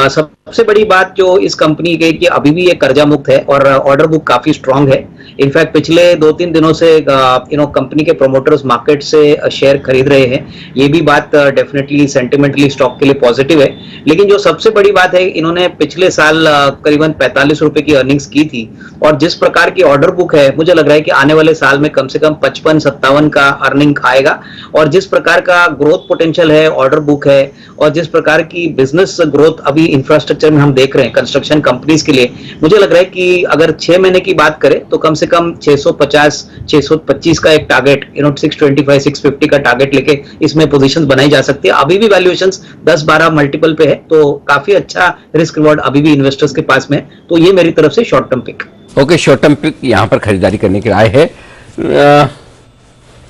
सबसे बड़ी बात जो इस कंपनी की कि अभी भी ये कर्जा मुक्त है और ऑर्डर बुक काफी स्ट्रांग है। इनफैक्ट पिछले 2-3 दिनों से कंपनी के प्रोमोटर्स मार्केट से शेयर खरीद रहे हैं। ये भी बात डेफिनेटली सेंटिमेंटली स्टॉक के लिए पॉजिटिव है। लेकिन जो सबसे बड़ी बात है, इन्होंने पिछले साल करीबन 45 रुपए की अर्निंग्स की थी और जिस प्रकार की ऑर्डर बुक है, मुझे लग रहा है कि आने वाले साल में कम से कम 55-57 का अर्निंग आएगा। और जिस प्रकार का ग्रोथ पोटेंशियल है, ऑर्डर बुक है और जिस प्रकार की बिजनेस ग्रोथ अभी इंफ्रास्ट्रक्चर में हम देख रहे हैं कंस्ट्रक्शन कंपनीज के लिए, मुझे लग रहा है कि अगर 6 महीने की बात करें तो कम से कम 650-625 का एक टारगेट 625-650 का टारगेट लेके इसमें पोजीशंस बनाई जा सकती है। अभी भी वैल्यूएशंस 10-12 मल्टीपल पे है, तो काफी अच्छा रिस्क रिवॉर्ड अभी भी इन्वेस्टर्स के पास में है। तो ये मेरी तरफ से short term pick. Okay, short term pick यहां पर खरीदारी करने के लिए आए हैं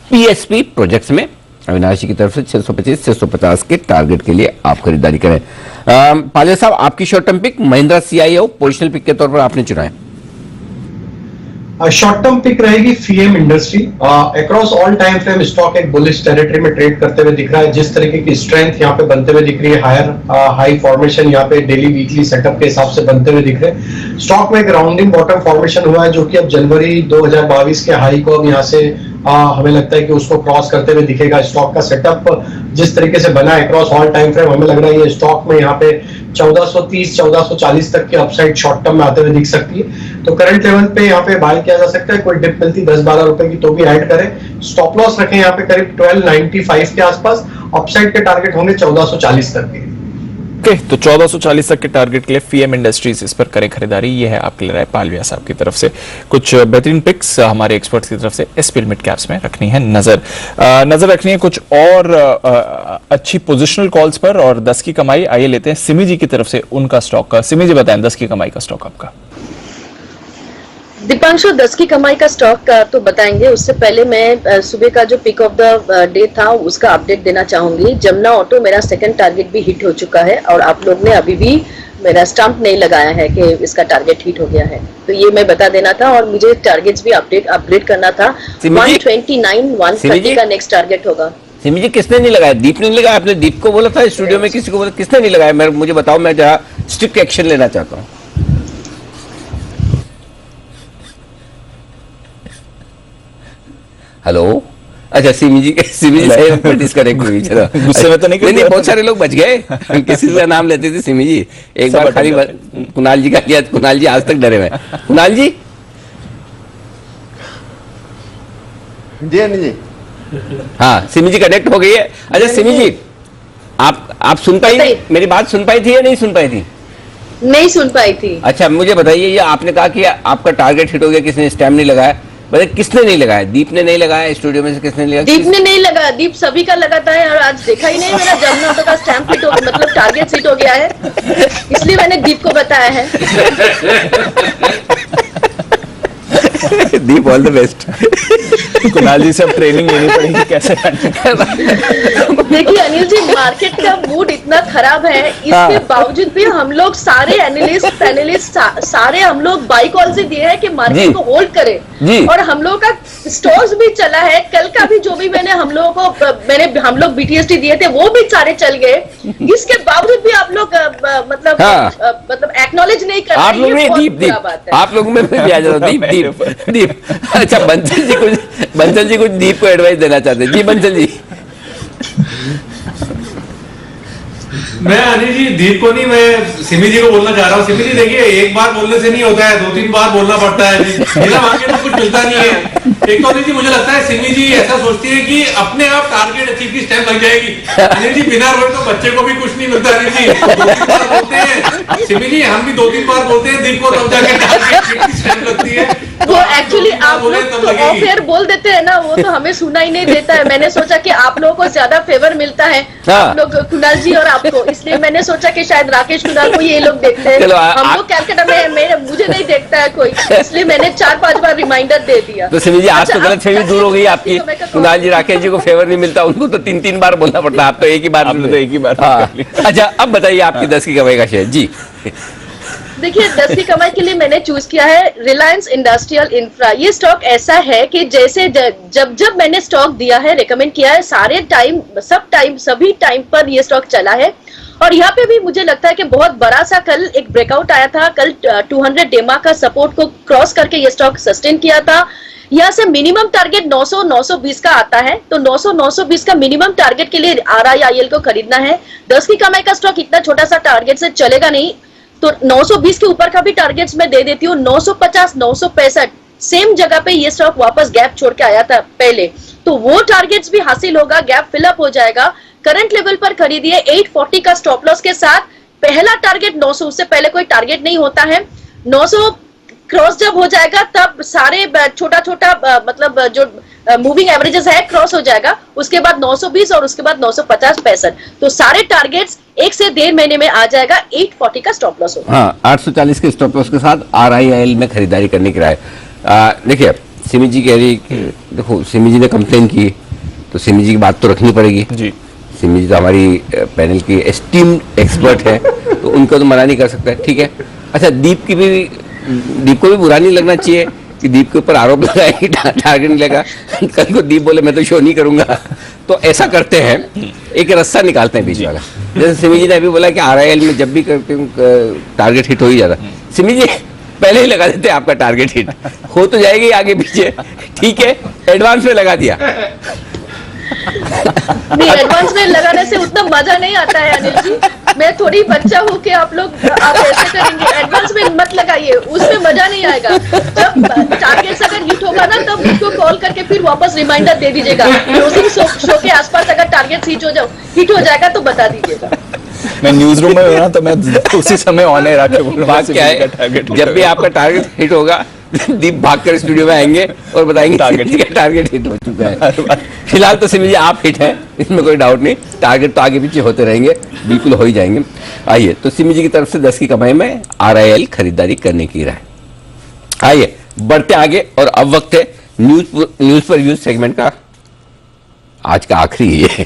पीएसपी प्रोजेक्ट्स में। अविनाश जी की तरफ से 625-650 के टारगेट के लिए आप खरीदारी करें। पालिया साहब, आपकी short term pick Mahindra CIO positional pick के तौर पर आपने चुना है। शॉर्ट टर्म पिक रहेगी FIEM industry. Across all time frame stock एक बुलिश टेरिटरी में ट्रेड करते हुए दिख रहा है। जिस तरीके की स्ट्रेंथ यहाँ पे बनते हुए दिख रही है, हाई फॉर्मेशन यहाँ पे डेली वीकली सेटअप के हिसाब से बनते हुए दिख रहे हैं। स्टॉक में एक राउंडिंग बॉटम फॉर्मेशन हुआ है जो कि अब जनवरी 2022 के हाई को अब यहाँ से हमें लगता है कि उसको क्रॉस करते हुए दिखेगा। स्टॉक का सेटअप जिस तरीके से बना है अक्रॉस ऑल टाइम फ्रेम, हमें लग रहा है ये स्टॉक में यहाँ पे 1430-1440 तक की अपसाइड शॉर्ट टर्म में आते हुए दिख सकती है। तो करंट लेवल पे यहाँ पे बाय किया जा सकता है। कोई डिप मिलती 10-12 रुपए की तो भी ऐड करें। स्टॉप लॉस रखें यहाँ पे करीब 1295 के आसपास। अपसाइड के टारगेट होंगे 1440 तक के। ओके, तो 1440 तक के टारगेट के लिए फीएम इंडस्ट्रीज इस पर करें खरीदारी। ये है आपके लिए राय पालविया साहब की तरफ से। कुछ बेहतरीन पिक्स हमारे एक्सपर्ट्स की तरफ से एसपीएल मिड कैप्स में रखनी है नजर रखनी है कुछ और अच्छी पोजिशनल कॉल्स पर और 10 की कमाई। आइए लेते हैं सिमी जी की तरफ से उनका स्टॉक का। सिमी जी बताएं 10 की कमाई का स्टॉक आपका। दीपांशु, 10 की कमाई का स्टॉक का तो बताएंगे, उससे पहले मैं सुबह का जो पिक ऑफ द डे था उसका अपडेट देना चाहूंगी। जमुना ऑटो मेरा सेकंड टारगेट भी हिट हो चुका है और आप लोग ने अभी भी मेरा स्टंप नहीं लगाया है कि इसका टारगेट हिट हो गया है, तो ये मैं बता देना था। और मुझे टारगेट्स भी अपग्रेड करना था। 129-130 का नेक्स्ट टारगेट होगा। सिमी जी, किसने नहीं लगाया? दीप ने नहीं लगाया? आपने दीप को बोला था स्टूडियो में, किसी को बोला? किसने नहीं लगाया? मुझे बताओ, मैं जरा स्ट्रिक्ट एक्शन लेना चाहता हूँ। हेलो, अच्छा सिमी जी से डिस्कनेक्ट हुई। चलो, गुस्से में तो नहीं, बहुत सारे लोग बच गए। किसी का नाम लेते थे सिमी जी, एक बार खाली कुणाल जी का लिया। कुणाल जी आज तक डरे हुए। कुणाल जी जी हाँ, सिमी जी कनेक्ट हो गई है। अच्छा सिमी जी, आप सुन पाई, मेरी बात सुन पाई थी या नहीं सुन पाई थी? नहीं सुन पाई थी। अच्छा मुझे बताइए, ये आपने कहा कि आपका टारगेट हिट हो गया, किसने स्टैम्प नहीं लगाया? बताइए किसने नहीं लगाया? दीप ने नहीं लगाया? स्टूडियो में से किसने नहीं लगाया? दीप ने नहीं लगाया। दीप सभी का लगाता है और आज देखा ही नहीं मेरा जमुना ऑटो का स्टैम्प हिट हो, मतलब टारगेट हिट हो गया है, इसलिए मैंने दीप को बताया है। दीप ऑल द बेस्ट। कुणाल जी से अब ट्रेनिंग लेनी पड़ेगी कैसे। देखिए अनिल जी, मार्केट का मूड इतना खराब है, इसके बावजूद भी हम लोग सारे एनालिस्ट सारे हम लोग बाई कॉल से दिए हैं कि मार्केट को होल्ड करें और हम लोग का स्टॉक्स भी चला है। कल का भी जो भी हम लोग बीटीएसटी दिए थे वो भी सारे चल गए। इसके बावजूद भी आप लोग मतलब एक्नॉलेज नहीं कर रहे। आप लोगों में भी आ जाता। दीप अच्छा, बंसल जी कुछ दीप को एडवाइस देना चाहते हैं। जी बंसल जी। मैं अनिल जी दीप को नहीं, मैं सिमी जी को बोलना चाह रहा हूँ। सिमी जी देखिए, एक बार बोलने से नहीं होता है, 2-3 बार बोलना पड़ता है जी। बिना मार्केट में कुछ मिलता नहीं है। एक तो अनिल जी मुझे लगता है सिमी जी ऐसा सोचती है कि अपने आप टारगेट अचीव की स्टैम्प लग जाएगी। अनिल जी बिना रोड तो बच्चे को भी कुछ नहीं मिलता। अनिल जी 2-3 बार बोलते हैं सिमी जी, हम भी 2-3 बार बोलते हैं दीप को, तब जाके टारगेट की स्टैम्प लगती है। वो एक्चुअली आप बोले लोग तब तो लगेगी। ऑफ एयर बोल देते हैं ना, वो तो हमें सुना ही नहीं देता है। मैंने सोचा कि आप लोगों को ज्यादा फेवर मिलता है, हाँ। आप लोग कुणाल जी और आपको, इसलिए मैंने सोचा कि शायद राकेश कुणाल को ये लोग देखते हैं। चलो, हम लोग कैलकाटा में मुझे नहीं देखता है कोई, इसलिए मैंने 4-5 बार रिमाइंडर दे दिया। तो सिमी जी आज अच्छा, तो गलत फहमी अब दूर हो गई दस आपकी। की कमाई का कुणाल जी राकेश जी को फेवर नहीं मिलता, उनको तो 3-3 बार बोलना पड़ता है, आप तो एक ही बार आपने बोले। तो एक ही बार हाँ। कर लिया। अच्छा, अब बताइए आपकी 10 की कमाई का शेयर जी। देखिए 10 की कमाई के लिए मैंने चूज किया है रिलायंस इंडस्ट्रियल इंफ्रा। ये स्टॉक ऐसा है कि जैसे जब मैंने स्टॉक दिया है, रेकमेंड किया है, सभी टाइम पर ये स्टॉक चला है। और यहाँ पे भी मुझे लगता है कि बहुत बड़ा सा कल एक ब्रेकआउट आया था। कल 200 डेमा का सपोर्ट को क्रॉस करके ये स्टॉक सस्टेन किया था। यहाँ से मिनिमम टारगेट 900-920 का आता है, तो 900-920 का मिनिमम टारगेट के लिए RIIL को खरीदना है। 10 की कमाई का स्टॉक इतना छोटा सा टारगेट से चलेगा नहीं, तो 920 के ऊपर का भी टारगेट्स मैं दे देती हूँ। 950, 965 सेम जगह पे ये स्टॉक वापस गैप छोड़ के आया था पहले, तो वो टारगेट्स भी हासिल होगा, गैप फिलअप हो जाएगा। करंट लेवल पर खरीदिए 840 का स्टॉप लॉस के साथ। पहला टारगेट 900, उससे पहले कोई टारगेट नहीं होता है। 900 क्रॉस जब हो जाएगा तब सारे छोटा छोटा मतलब जो मूविंग एवरेजेस है क्रॉस हो जाएगा, उसके बाद 920 और उसके बाद 950, 65, तो सारे टारगेट्स 1 से 1.5 महीने में आ जाएगा। 840 का स्टॉप लॉस होगा। हाँ, 840 के स्टॉप लॉस के साथ RIIL में खरीदारी करने की राय। देखिए सिमी जी कह रही कि देखो सिमी जी ने कंप्लेन की, तो सिमी जी की बात तो रखनी पड़ेगी जी। सिमी जी तो हमारी पैनल की एस्टीम्ड एक्सपर्ट है, तो उनको तो मना नहीं कर सकता, ठीक है। अच्छा, दीप को भी बुरा नहीं लगना चाहिए कि दीप के ऊपर आरोप लगाए कि टारगेट नहीं लगा। कल को दीप बोले मैं तो शो नहीं करूंगा, तो ऐसा करते हैं, एक रास्ता निकालते हैं बीच वाला। जैसे सिमी जी ने अभी बोला कि RIIL में जब भी करते टारगेट हिट हो ही जाता, सिमी जी पहले ही लगा देते आपका टारगेट हिट हो तो जाएगी आगे पीछे, ठीक है, एडवांस में लगा दिया। नहीं, एडवांस में लगाने से उतना मजा नहीं आता है अनिल जी। मैं थोड़ी बच्चा हूँ कि आप ऐसे करेंगे। एडवांस में मत लगाइए, उसमें मजा नहीं आएगा। जब टारगेट्स अगर हिट होगा ना, तब मुझको कॉल करके फिर वापस रिमाइंडर दे दीजिएगा। क्लोजिंग शो के आसपास अगर टारगेट हिट हो जाएगा तो बता दीजिएगा। मैं न्यूज रूम में हूं ना, तो मैं उसी समय ऑन एयर आके बोलूंगा बात क्या है, जब भी आपका टारगेट हिट होगा दीप भागकर स्टूडियो में आएंगे और बताएंगे टारगेट हिट हो चुका है। फिलहाल तो सिमी जी आप हिट हैं, इसमें कोई डाउट नहीं, टारगेट तो आगे पीछे होते रहेंगे, बिल्कुल हो ही जाएंगे। आइए, तो सिमी जी की तरफ से 10 की कमाई में RIIL खरीदारी करने की राय। आइए बढ़ते आगे, और अब वक्त है न्यूज पर व्यूज सेगमेंट का। आज का आखिरी है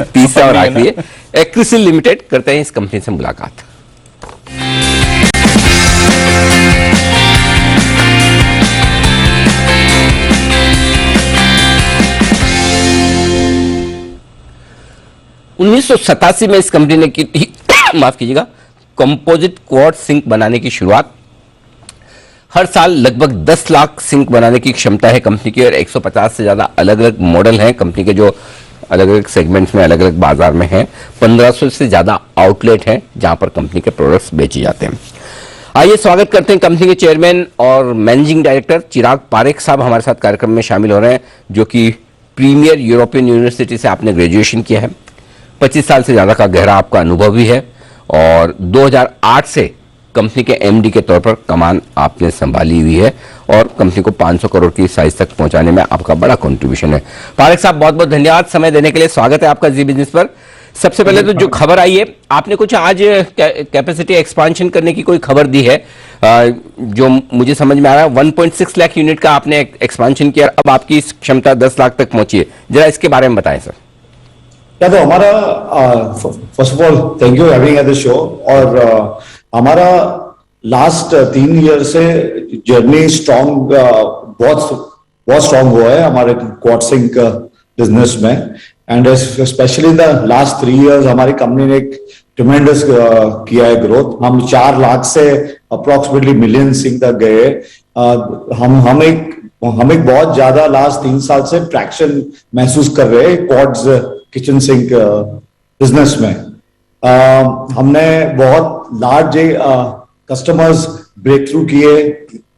तीसरा और आखिरी है। एक्रिसिल लिमिटेड, करते हैं इस कंपनी से मुलाकात। उन्नीस में इस कंपनी ने की थी माफ कीजिएगा, कंपोजिट क्वाड सिंक बनाने की शुरुआत। हर साल लगभग 10 लाख सिंक बनाने की क्षमता है कंपनी की, और 150 से ज्यादा अलग अलग मॉडल हैं कंपनी के, जो अलग अलग सेगमेंट्स में अलग अलग बाजार में हैं। 1500 से ज्यादा आउटलेट हैं जहां पर कंपनी के प्रोडक्ट्स बेचे जाते हैं। आइए स्वागत करते हैं कंपनी के चेयरमैन और मैनेजिंग डायरेक्टर चिराग पारेख साहब हमारे साथ कार्यक्रम में शामिल हो रहे हैं, जो कि प्रीमियर यूरोपियन यूनिवर्सिटी से आपने ग्रेजुएशन किया है, 25 साल से ज्यादा का गहरा आपका अनुभव भी है, और 2008 से कंपनी के MD के तौर पर कमान आपने संभाली हुई है, और कंपनी को 500 करोड़ की साइज तक पहुंचाने में आपका बड़ा कंट्रीब्यूशन है। पारेख साहब बहुत बहुत धन्यवाद समय देने के लिए, स्वागत है आपका जी बिजनेस पर। सबसे पहले तो जो खबर आई है, आपने कुछ आज कैपेसिटी एक्सपांशन करने की कोई खबर दी है, जो मुझे समझ में आ रहा है 1.6 लाख यूनिट का आपने एक्सपांशन किया, अब आपकी क्षमता 10 लाख तक पहुंची है, जरा इसके बारे में बताएं सर। या तो हमारा first of all thank you having at the show. और हमारा लास्ट 3 ईयर से जर्नी स्ट्रॉन्ग बहुत स्ट्रॉन्ग हुआ है हमारे क्वाड सिंक बिजनेस में, and specially in the last 3 years हमारी कंपनी ने एक ट्रिमेंडस किया है ग्रोथ। हम 4 लाख से अप्रोक्सीमेटली मिलियन सिंक तक गए। हम एक बहुत ज्यादा लास्ट 3 साल से ट्रैक्शन महसूस कर रहे हैं क्वाड्स किचन सिंक बिजनेस में। हमने बहुत लार्ज कस्टमर्स ब्रेक थ्रू किए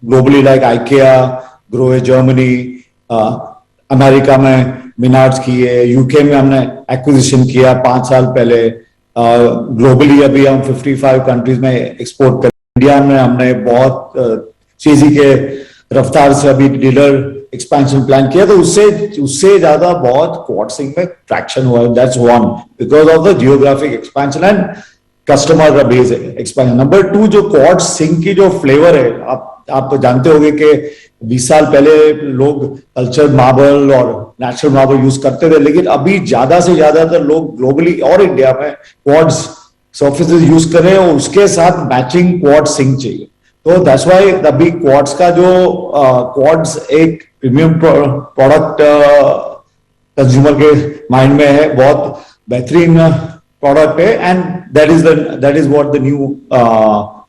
globally, like IKEA, Grohe Germany, America में मिनार्ड्स किए, यूके में हमने एक्विजिशन किया 5 साल पहले। ग्लोबली अभी हम 55 कंट्रीज में एक्सपोर्ट कर। इंडिया में हमने बहुत तेजी के रफ्तार से अभी डीलर एक्सपेंशन प्लान किया, तो उससे ज्यादा बहुत क्वाड सिंक में ट्रैक्शन हुआ है. That's one, because of the geographic expansion and customer base expansion. Number two, जो क्वाड सिंक की जो फ्लेवर है, आप जानते होंगे कि 20 साल पहले लोग कल्चर मार्बल और नेचुरल मार्बल यूज करते थे, लेकिन अभी ज्यादा से ज्यादातर लोग ग्लोबली और इंडिया में क्वाड्स सर्फेसेस यूज कर रहे हैं और उसके साथ मैचिंग क्वाड सिंक चाहिए. तो दैट्स व्हाई अभी क्वाड्स का जो क्वाड्स एक प्रीमियम प्रोडक्ट कंज्यूमर के माइंड में है, बहुत बेहतरीन प्रोडक्ट है. And that is what the new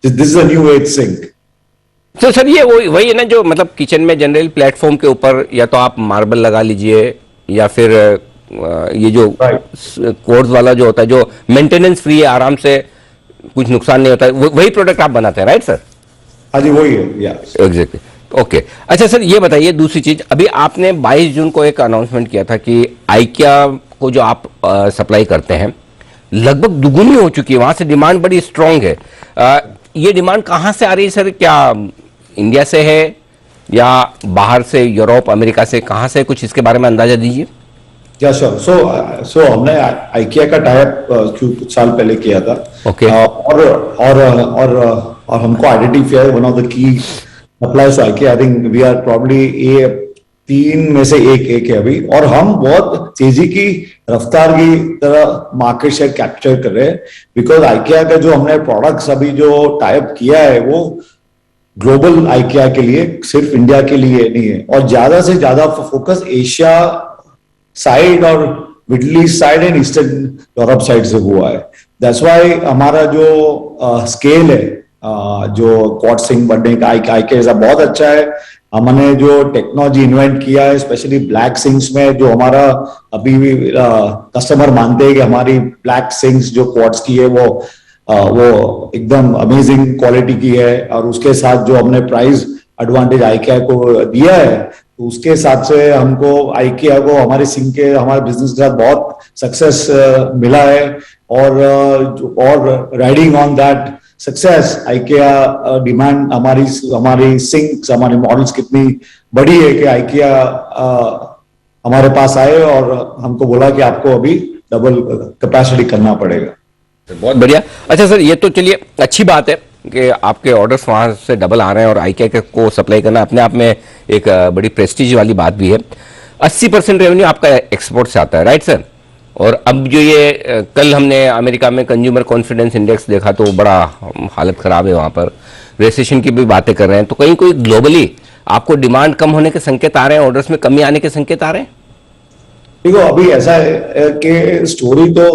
this is a new age sink. तो सर ये वही है ना, जो मतलब किचन में जनरल प्लेटफॉर्म के ऊपर या तो आप मार्बल लगा लीजिए या फिर ये जो कोर्स वाला जो होता है, जो मेंटेनेंस फ्री है, आराम से कुछ नुकसान नहीं होता है, वही प्रोडक्ट आप बनाते हैं, राइट सर? हाँ जी, वही है. एग्जैक्टली. ओके. अच्छा सर, ये बताइए दूसरी चीज, अभी आपने 22 जून को एक अनाउंसमेंट किया था कि आइकिया को जो आप सप्लाई करते हैं लगभग दुगुनी हो चुकी है, वहां से डिमांड बड़ी स्ट्रांग है. ये डिमांड कहाँ से आ रही है सर? क्या इंडिया से है या बाहर से, यूरोप, अमेरिका से, कहाँ से? कुछ इसके बारे में अंदाजा दीजिए. या श्योर. सो हमने आइकिया का टाइप कुछ साल पहले किया था. ओके. और हमको identify one of the key suppliers IKEA. I think we are probably ये 3 में से एक है अभी, और हम बहुत तेजी की रफ्तार की तरह मार्केट शेयर कैप्चर कर रहे हैं, बिकॉज आइकिया का जो हमने प्रोडक्ट्स अभी जो टाइप किया है वो ग्लोबल आइकिया के लिए, सिर्फ इंडिया के लिए नहीं है. और ज्यादा से ज्यादा फोकस एशिया साइड और middle east side and eastern Europe side से हुआ है. दैट्स व्हाई हमारा जो स्केल है जो क्वाड सिंक बनने का आइकिया बहुत अच्छा है. हमने जो टेक्नोलॉजी इन्वेंट किया है स्पेशली ब्लैक सिंक्स में, जो हमारा अभी भी कस्टमर मानते हैं कि हमारी ब्लैक सिंक्स जो क्वाड्स की है वो एकदम अमेजिंग क्वालिटी की है. और उसके साथ जो हमने प्राइस एडवांटेज आइकिया को दिया है, तो उसके हिसाब से हमको आइकिया को हमारे सिंक के, हमारे बिजनेस के साथ बहुत सक्सेस मिला है. और riding on that success IKEA demand, हमारी सिंक्स, हमारे मॉडल्स कितनी बड़ी है कि आइकिया हमारे पास आए और हमको बोला कि आपको अभी डबल कैपेसिटी करना पड़ेगा. बहुत बढ़िया. अच्छा सर, ये तो चलिए अच्छी बात है कि आपके ऑर्डर्स वहां से डबल आ रहे हैं और आइकिया को सप्लाई करना अपने आप में एक बड़ी प्रेस्टीज वाली बात भी है. 80% रेवेन्यू आपका एक्सपोर्ट से आता है, राइट सर? और अब जो ये कल हमने अमेरिका में कंज्यूमर कॉन्फिडेंस इंडेक्स देखा तो बड़ा हालत खराब है, वहां पर रिसेशन की भी बातें कर रहे हैं. तो कहीं कोई ग्लोबली आपको डिमांड कम होने के संकेत आ रहे हैं, ऑर्डर्स में कमी आने के संकेत आ रहे हैं? देखो, अभी ऐसा है कि स्टोरी तो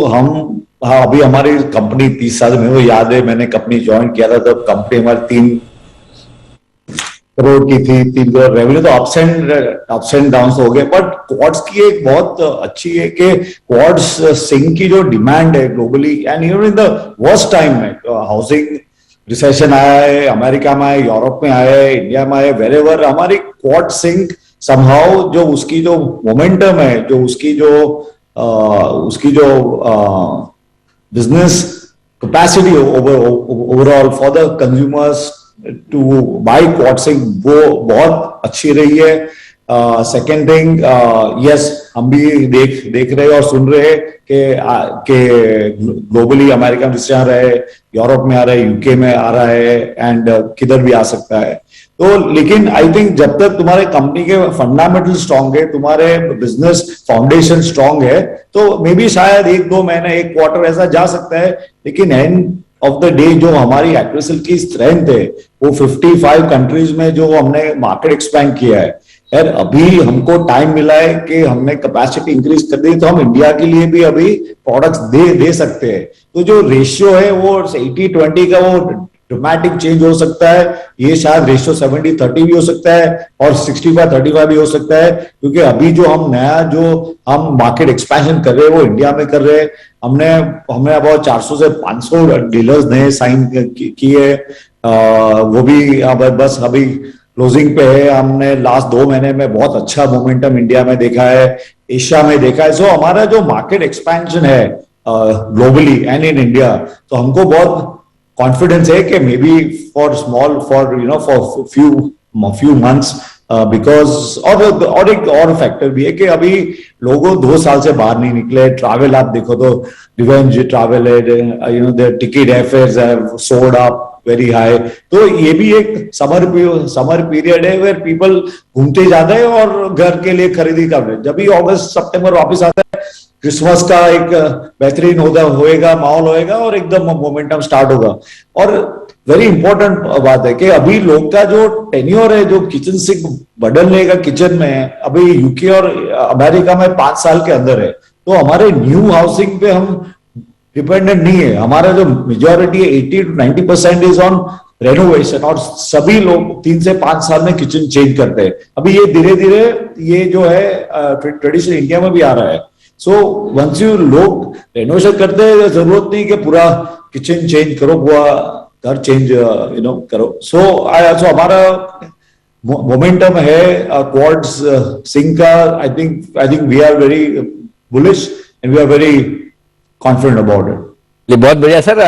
अभी हमारी कंपनी 30 साल में, वो याद है मैंने कंपनी ज्वाइन किया था तब कंपनी हमारी 3 करोड़ की थी, 3 करोड़ रेवेन्यू. तो अप्स एंड डाउन हो गए. बट क्वाड्स की एक बहुत अच्छी है कि क्वाड्स सिंक की जो डिमांड है globally and even in the worst time में, हाउसिंग रिसेशन आया है, अमेरिका में आया, यूरोप में आया है, इंडिया में आया, वेरेवर हमारी क्वाड सिंक समहाउ जो उसकी जो मोमेंटम है, जो उसकी जो business capacity overall for the consumers to buy quartz sink, वो बहुत अच्छी रही है. सेकेंड थिंग, यस, हम भी देख रहे और सुन रहे कि ग्लोबली अमेरिका में आ रहा है, यूरोप में आ रहा है, यूके में आ रहा है एंड किधर भी आ सकता है. तो लेकिन आई थिंक जब तक तुम्हारे कंपनी के फंडामेंटल स्ट्रांग है, तुम्हारे बिजनेस फाउंडेशन स्ट्रांग है, तो मे बी शायद 1-2 महीने, 1 क्वार्टर ऐसा जा सकता है. लेकिन एंड ऑफ द डे जो हमारी एक्विजिशन की स्ट्रेंथ है, वो 55 कंट्रीज में जो हमने मार्केट एक्सपैंड किया है, यार अभी हमको टाइम मिला है कि हमने कैपेसिटी इंक्रीज कर दी, तो हम इंडिया के लिए भी अभी प्रोडक्ट्स दे सकते हैं. तो जो रेशियो है वो 80-20 का वो ड्रामेटिक चेंज हो सकता है. ये शायद रेशियो 70-30 भी हो सकता है और 65-35 भी हो सकता है, क्योंकि अभी जो हम नया जो हम मार्केट एक्सपेंशन कर रहे हैं वो इंडिया में कर रहे हैं. हमने about 400 से 500 डीलर्स नए साइन किए. वो भी अब बस अभी क्लोजिंग पे है. हमने लास्ट 2 महीने में बहुत अच्छा मोमेंटम इंडिया में देखा है, एशिया में देखा है. सो हमारा जो मार्केट एक्सपेंशन है ग्लोबली एंड इन इंडिया, तो हमको बहुत कॉन्फिडेंस है कि may be for few few months because और एक और फैक्टर भी है कि अभी लोगों 2 साल से बाहर नहीं निकले. ट्रैवल आप देखो तो रिवेंज ट्रैवल है, you know there ticket airfares have sold up very high. तो ये भी एक समर पीरियड है वेयर पीपल घूमते जाते हैं और घर के लिए खरीदी कर रहे हैं. जब भी अगस्त सितंबर वापस आता है, क्रिसमस का एक बेहतरीन होएगा, माहौल होएगा और एकदम मोमेंटम स्टार्ट होगा. और वेरी इंपॉर्टेंट बात है कि अभी लोग का जो टेन्योर है, जो किचन सिंक बदलने का किचन में, अभी यूके और अमेरिका में 5 साल के अंदर है. तो हमारे न्यू हाउसिंग पे हम डिपेंडेंट नहीं है. हमारा जो मेजोरिटी है 80 to 90% इज ऑन रेनोवेशन और सभी लोग 3 से 5 साल में किचन चेंज करते हैं. अभी ये धीरे धीरे ये जो है ट्रेडिशनल इंडिया में भी आ रहा है. सो वंस यू लोग रेनोवेशन करते हैं, जरूरत नहीं कि पूरा किचन चेंज करो, पूरा घर चेंज यू नो करो. सो हमारा मोमेंटम है क्वार्ट्ज सिंक का. I think we are very bullish and we are very confident about it. ये बहुत बढ़िया सर,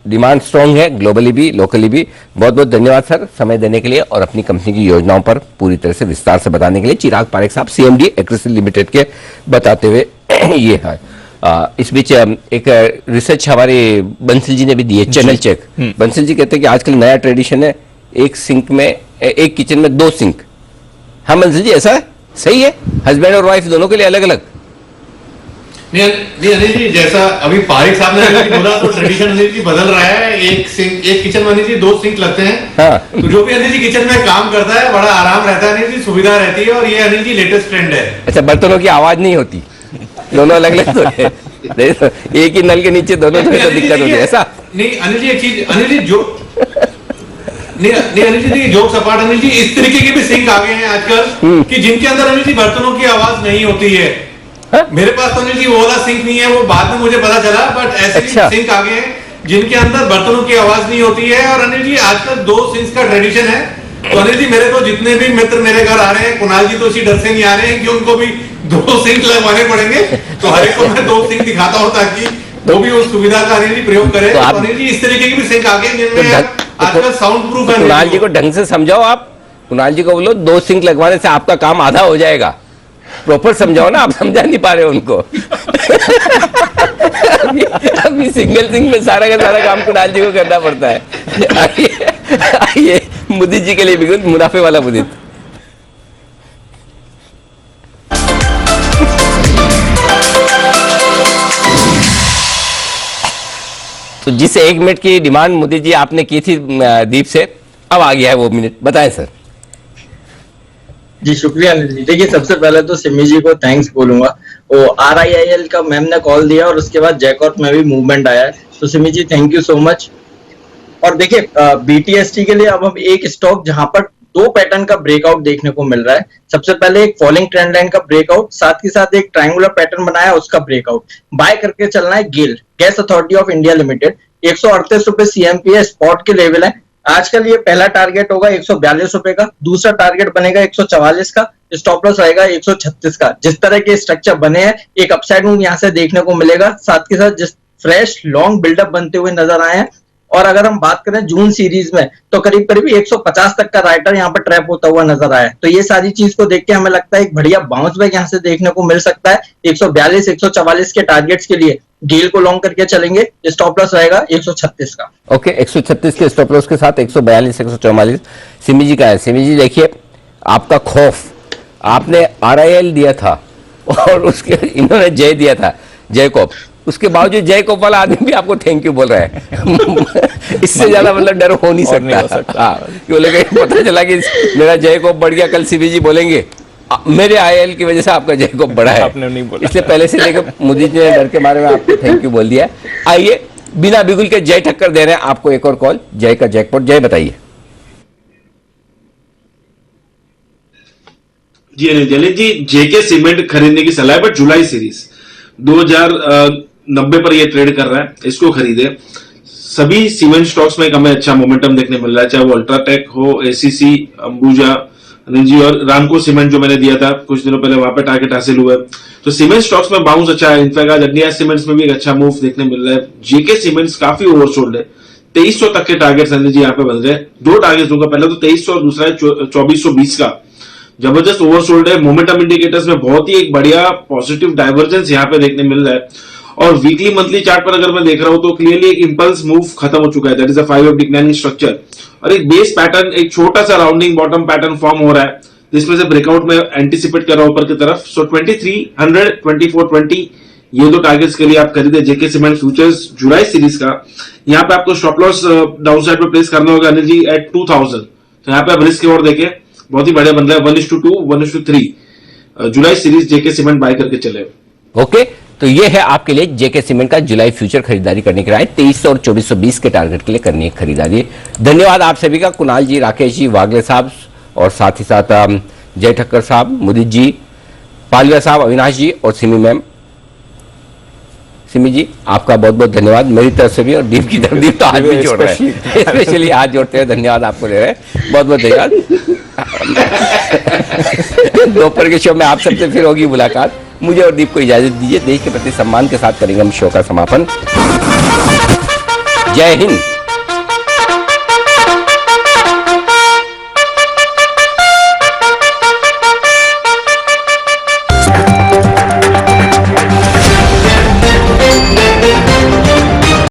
डिमांड स्ट्रांग है ग्लोबली भी लोकली भी. बहुत बहुत धन्यवाद सर समय देने के लिए और अपनी कंपनी की योजनाओं पर पूरी तरह से विस्तार से बताने के लिए. चिराग पारेख साहब CMD एक्रिसिल लिमिटेड के बताते हुए ये है. इस बीच एक रिसर्च हमारे बंसल जी ने भी दी है, चैनल चेक. बंसल जी कहते हैं कि आजकल नया ट्रेडिशन है एक सिंक में, एक किचन में 2 सिंक. हाँ बंसल जी, ऐसा सही है? हस्बैंड और वाइफ दोनों के लिए अलग अलग? नहीं अनिल जी, जैसा अभी पारिक साहब ने बोला तो ट्रेडिशन अनिल जी बदल रहा है. एक किचन में अनिल जी 2 सिंक लगते हैं. हाँ. तो जो भी अनिल जी किचन में काम करता है बड़ा आराम रहता है अनिल जी, सुविधा रहती है और ये अनिल जी लेटेस्ट ट्रेंड है. अच्छा, बर्तनों की आवाज नहीं होती, दोनों अलग अलग तो है. एक ही नल के नीचे दोनों तो दिक्कत होती है. ऐसा नहीं अनिल जी, एक चीज अनिल जी जो नहीं अनिल जी जोक सपाट अनिल जी, इस तरीके के भी सिंक आ गए हैं आजकल कि जिनके अंदर अनिल जी बर्तनों की आवाज नहीं होती है. मेरे पास तो अनिल जी वो वाला सिंक नहीं है, वो बाद में मुझे पता चला, बट ऐसे अच्छा सिंक आ गए हैं जिनके अंदर बर्तनों की आवाज नहीं होती है. और अनिल जी आजकल 2 सिंक्स का ट्रेडिशन है. तो अनिल जी मेरे को जितने भी मित्र मेरे घर आ रहे हैं, कुणाल जी तो इसी डर से नहीं आ रहे हैं कि उनको भी 2 सिंक लगवाने पड़ेंगे. तो हर एक को मैं 2 सिंक दिखाता हूँ ताकि वो भी उस सुविधा का अनिल जी प्रयोग करें. तो अनिल जी इस तरीके की भी सिंक आ गए जिनमें आजकल साउंड प्रूफ है. कुणाल जी को ढंग से समझाओ आप. कुणाल जी को बोलो 2 सिंक लगवाने से आपका काम आधा हो जाएगा. प्रॉपर समझाओ ना, आप समझा नहीं पा रहे हो उनको. अभी सिंगल सिंक में सारा का सारा काम कुणाल जी को करना पड़ता है. आइए मुदित जी के लिए भी मुनाफे वाला मुदित. तो जिस 1 मिनट की डिमांड मुदित जी आपने की थी दीप से, अब आ गया है वो मिनट. बताएं सर. जी शुक्रिया अनिल जी. देखिए सबसे पहले तो सिमी जी को थैंक्स बोलूंगा. वो RIIL का मैम ने कॉल दिया और उसके बाद जैकॉर्प में भी मूवमेंट आया है. तो सिमी जी थैंक यू सो मच. और देखिए BTST के लिए अब हम एक स्टॉक जहां पर 2 पैटर्न का ब्रेकआउट देखने को मिल रहा है. सबसे पहले एक फॉलिंग ट्रेंड लाइन का ब्रेकआउट, साथ ही साथ एक ट्रायंगुलर पैटर्न बनाया उसका ब्रेकआउट. बाय करके चलना है GAIL, gas authority of India limited. 138 रुपए CMP है, स्पॉट के लेवल है. आजकल ये पहला टारगेट होगा 142 रुपए का, दूसरा टारगेट बनेगा 144 का, स्टॉप लॉस रहेगा 136 का. जिस तरह के स्ट्रक्चर बने हैं एक अपसाइड मूव यहाँ से देखने को मिलेगा. साथ के साथ जिस फ्रेश लॉन्ग बिल्डअप बनते हुए नजर आए हैं. और अगर हम बात करें जून सीरीज में तो करीब करीब 150 तक का राइटर यहाँ पर ट्रैप होता हुआ नजर आया है. तो ये सारी चीज को देख के हमें लगता है एक बढ़िया बाउंस बैक यहाँ से देखने को मिल सकता है. 142 144 के टारगेट्स के लिए गेल को लॉन्ग करके चलेंगे. स्टॉप लॉस रहेगा 136 का. ओके 136 के स्टॉप लॉस के साथ 142 144 सिमी जी का है. सिमी जी देखिए, आपका खौफ, आपने RIL दिया था और उसके इन्होंने जय दिया था, जयकॉप. उसके बावजूद जयकॉप वाला आदमी भी आपको थैंक यू बोल रहा है. इससे ज्यादा मतलब डर हो नहीं सकता. पता चला कि मेरा जयकॉप बढ़ गया, कल सिमी जी बोलेंगे मेरे IIL की वजह से आपका जयकॉप बढ़ा है. आपने नहीं बोला, इसलिए पहले से लेकर मुझे डर के मारे में आपको थैंक यू बोल दिया. आइए बिना बिगुल के जय ठक्कर दे रहे हैं आपको एक और कॉल. जय का जैकपॉट. जय बताइए. जी अनिल जी, JK सीमेंट खरीदने की सलाह है, बट जुलाई सीरीज 2090 पर ये ट्रेड कर रहा है, इसको खरीदे. सभी सीमेंट स्टॉक्स में हमें अच्छा मोमेंटम देखने मिल रहा है, चाहे वो अल्ट्राटेक हो, ACC, अंबुजा अनिल जी, और रामको सीमेंट जो मैंने दिया था कुछ दिनों पहले, वहां पे टारगेट हासिल हुआ है. तो सीमेंट स्टॉक्स में बाउंस अच्छा है. इनफैक्ट आज अग्निया सीमेंट्स में भी एक अच्छा मूव देखने मिल रहा है. JK सीमेंट्स काफी ओवरसोल्ड है. 2300 तक के टारगेट्स अनिल जी यहाँ पे बन रहे हैं। दो टारगेट्स दूंगा, पहला तो 2300 और दूसरा है 2420 का। जबरदस्त ओवरसोल्ड है। मोमेंटम इंडिकेटर्स में बहुत ही एक बढ़िया पॉजिटिव डाइवर्जेंस यहाँ पे देखने मिल रहा है। और वीकली मंथली चार्ट पर अगर मैं देख रहा हूं तो क्लियरली एक इंपल्स मूव खत्म हो चुका है, that is a 5 wave declining structure, और एक बेस पैटर्न, एक छोटा सा राउंडिंग बॉटम पैटर्न फॉर्म हो रहा है जिसमें से ब्रेकआउट में एंटिसिपेट कर रहा हूं ऊपर की तरफ। सो 2300 2420 ये दो टारगेट्स के लिए आप खरीदे जेके सीमेंट फ्यूचर्स जुलाई सीरीज का। यहाँ पे आपको स्टॉप लॉस डाउन साइड पे प्लेस करना होगा अनिल जी एट 2000। तो यहाँ पे आप रिस्क की ओर देखें, बहुत ही बढ़िया बन रहा है, 1:2 1:3 जुलाई सीरीज जेके सीमेंट बाय करके चले। ओके, तो ये है आपके लिए जेके सीमेंट का जुलाई फ्यूचर खरीदारी करने के लिए 2300 और 2420 के टारगेट के लिए करनी है खरीदारी। धन्यवाद आप सभी का, कुणाल जी, राकेश जी, वागले साहब और साथ ही साथ जय ठक्कर साहब, मुदित जी, पालिया साहब, अविनाश जी और सिमी मैम। सिमी जी आपका बहुत बहुत धन्यवाद मेरी तरफ से भी, और दीप की तरफ, दीप तो हाथ भी जोड़ रहे हैं, स्पेशली हाथ जोड़ते हुए धन्यवाद आपको दे रहे हैं, बहुत बहुत धन्यवाद। दोपहर के शो में आप सबसे फिर होगी मुलाकात। मुझे और दीप को इजाजत दीजिए, देश के प्रति सम्मान के साथ करेंगे हम शो का समापन। जय हिंद।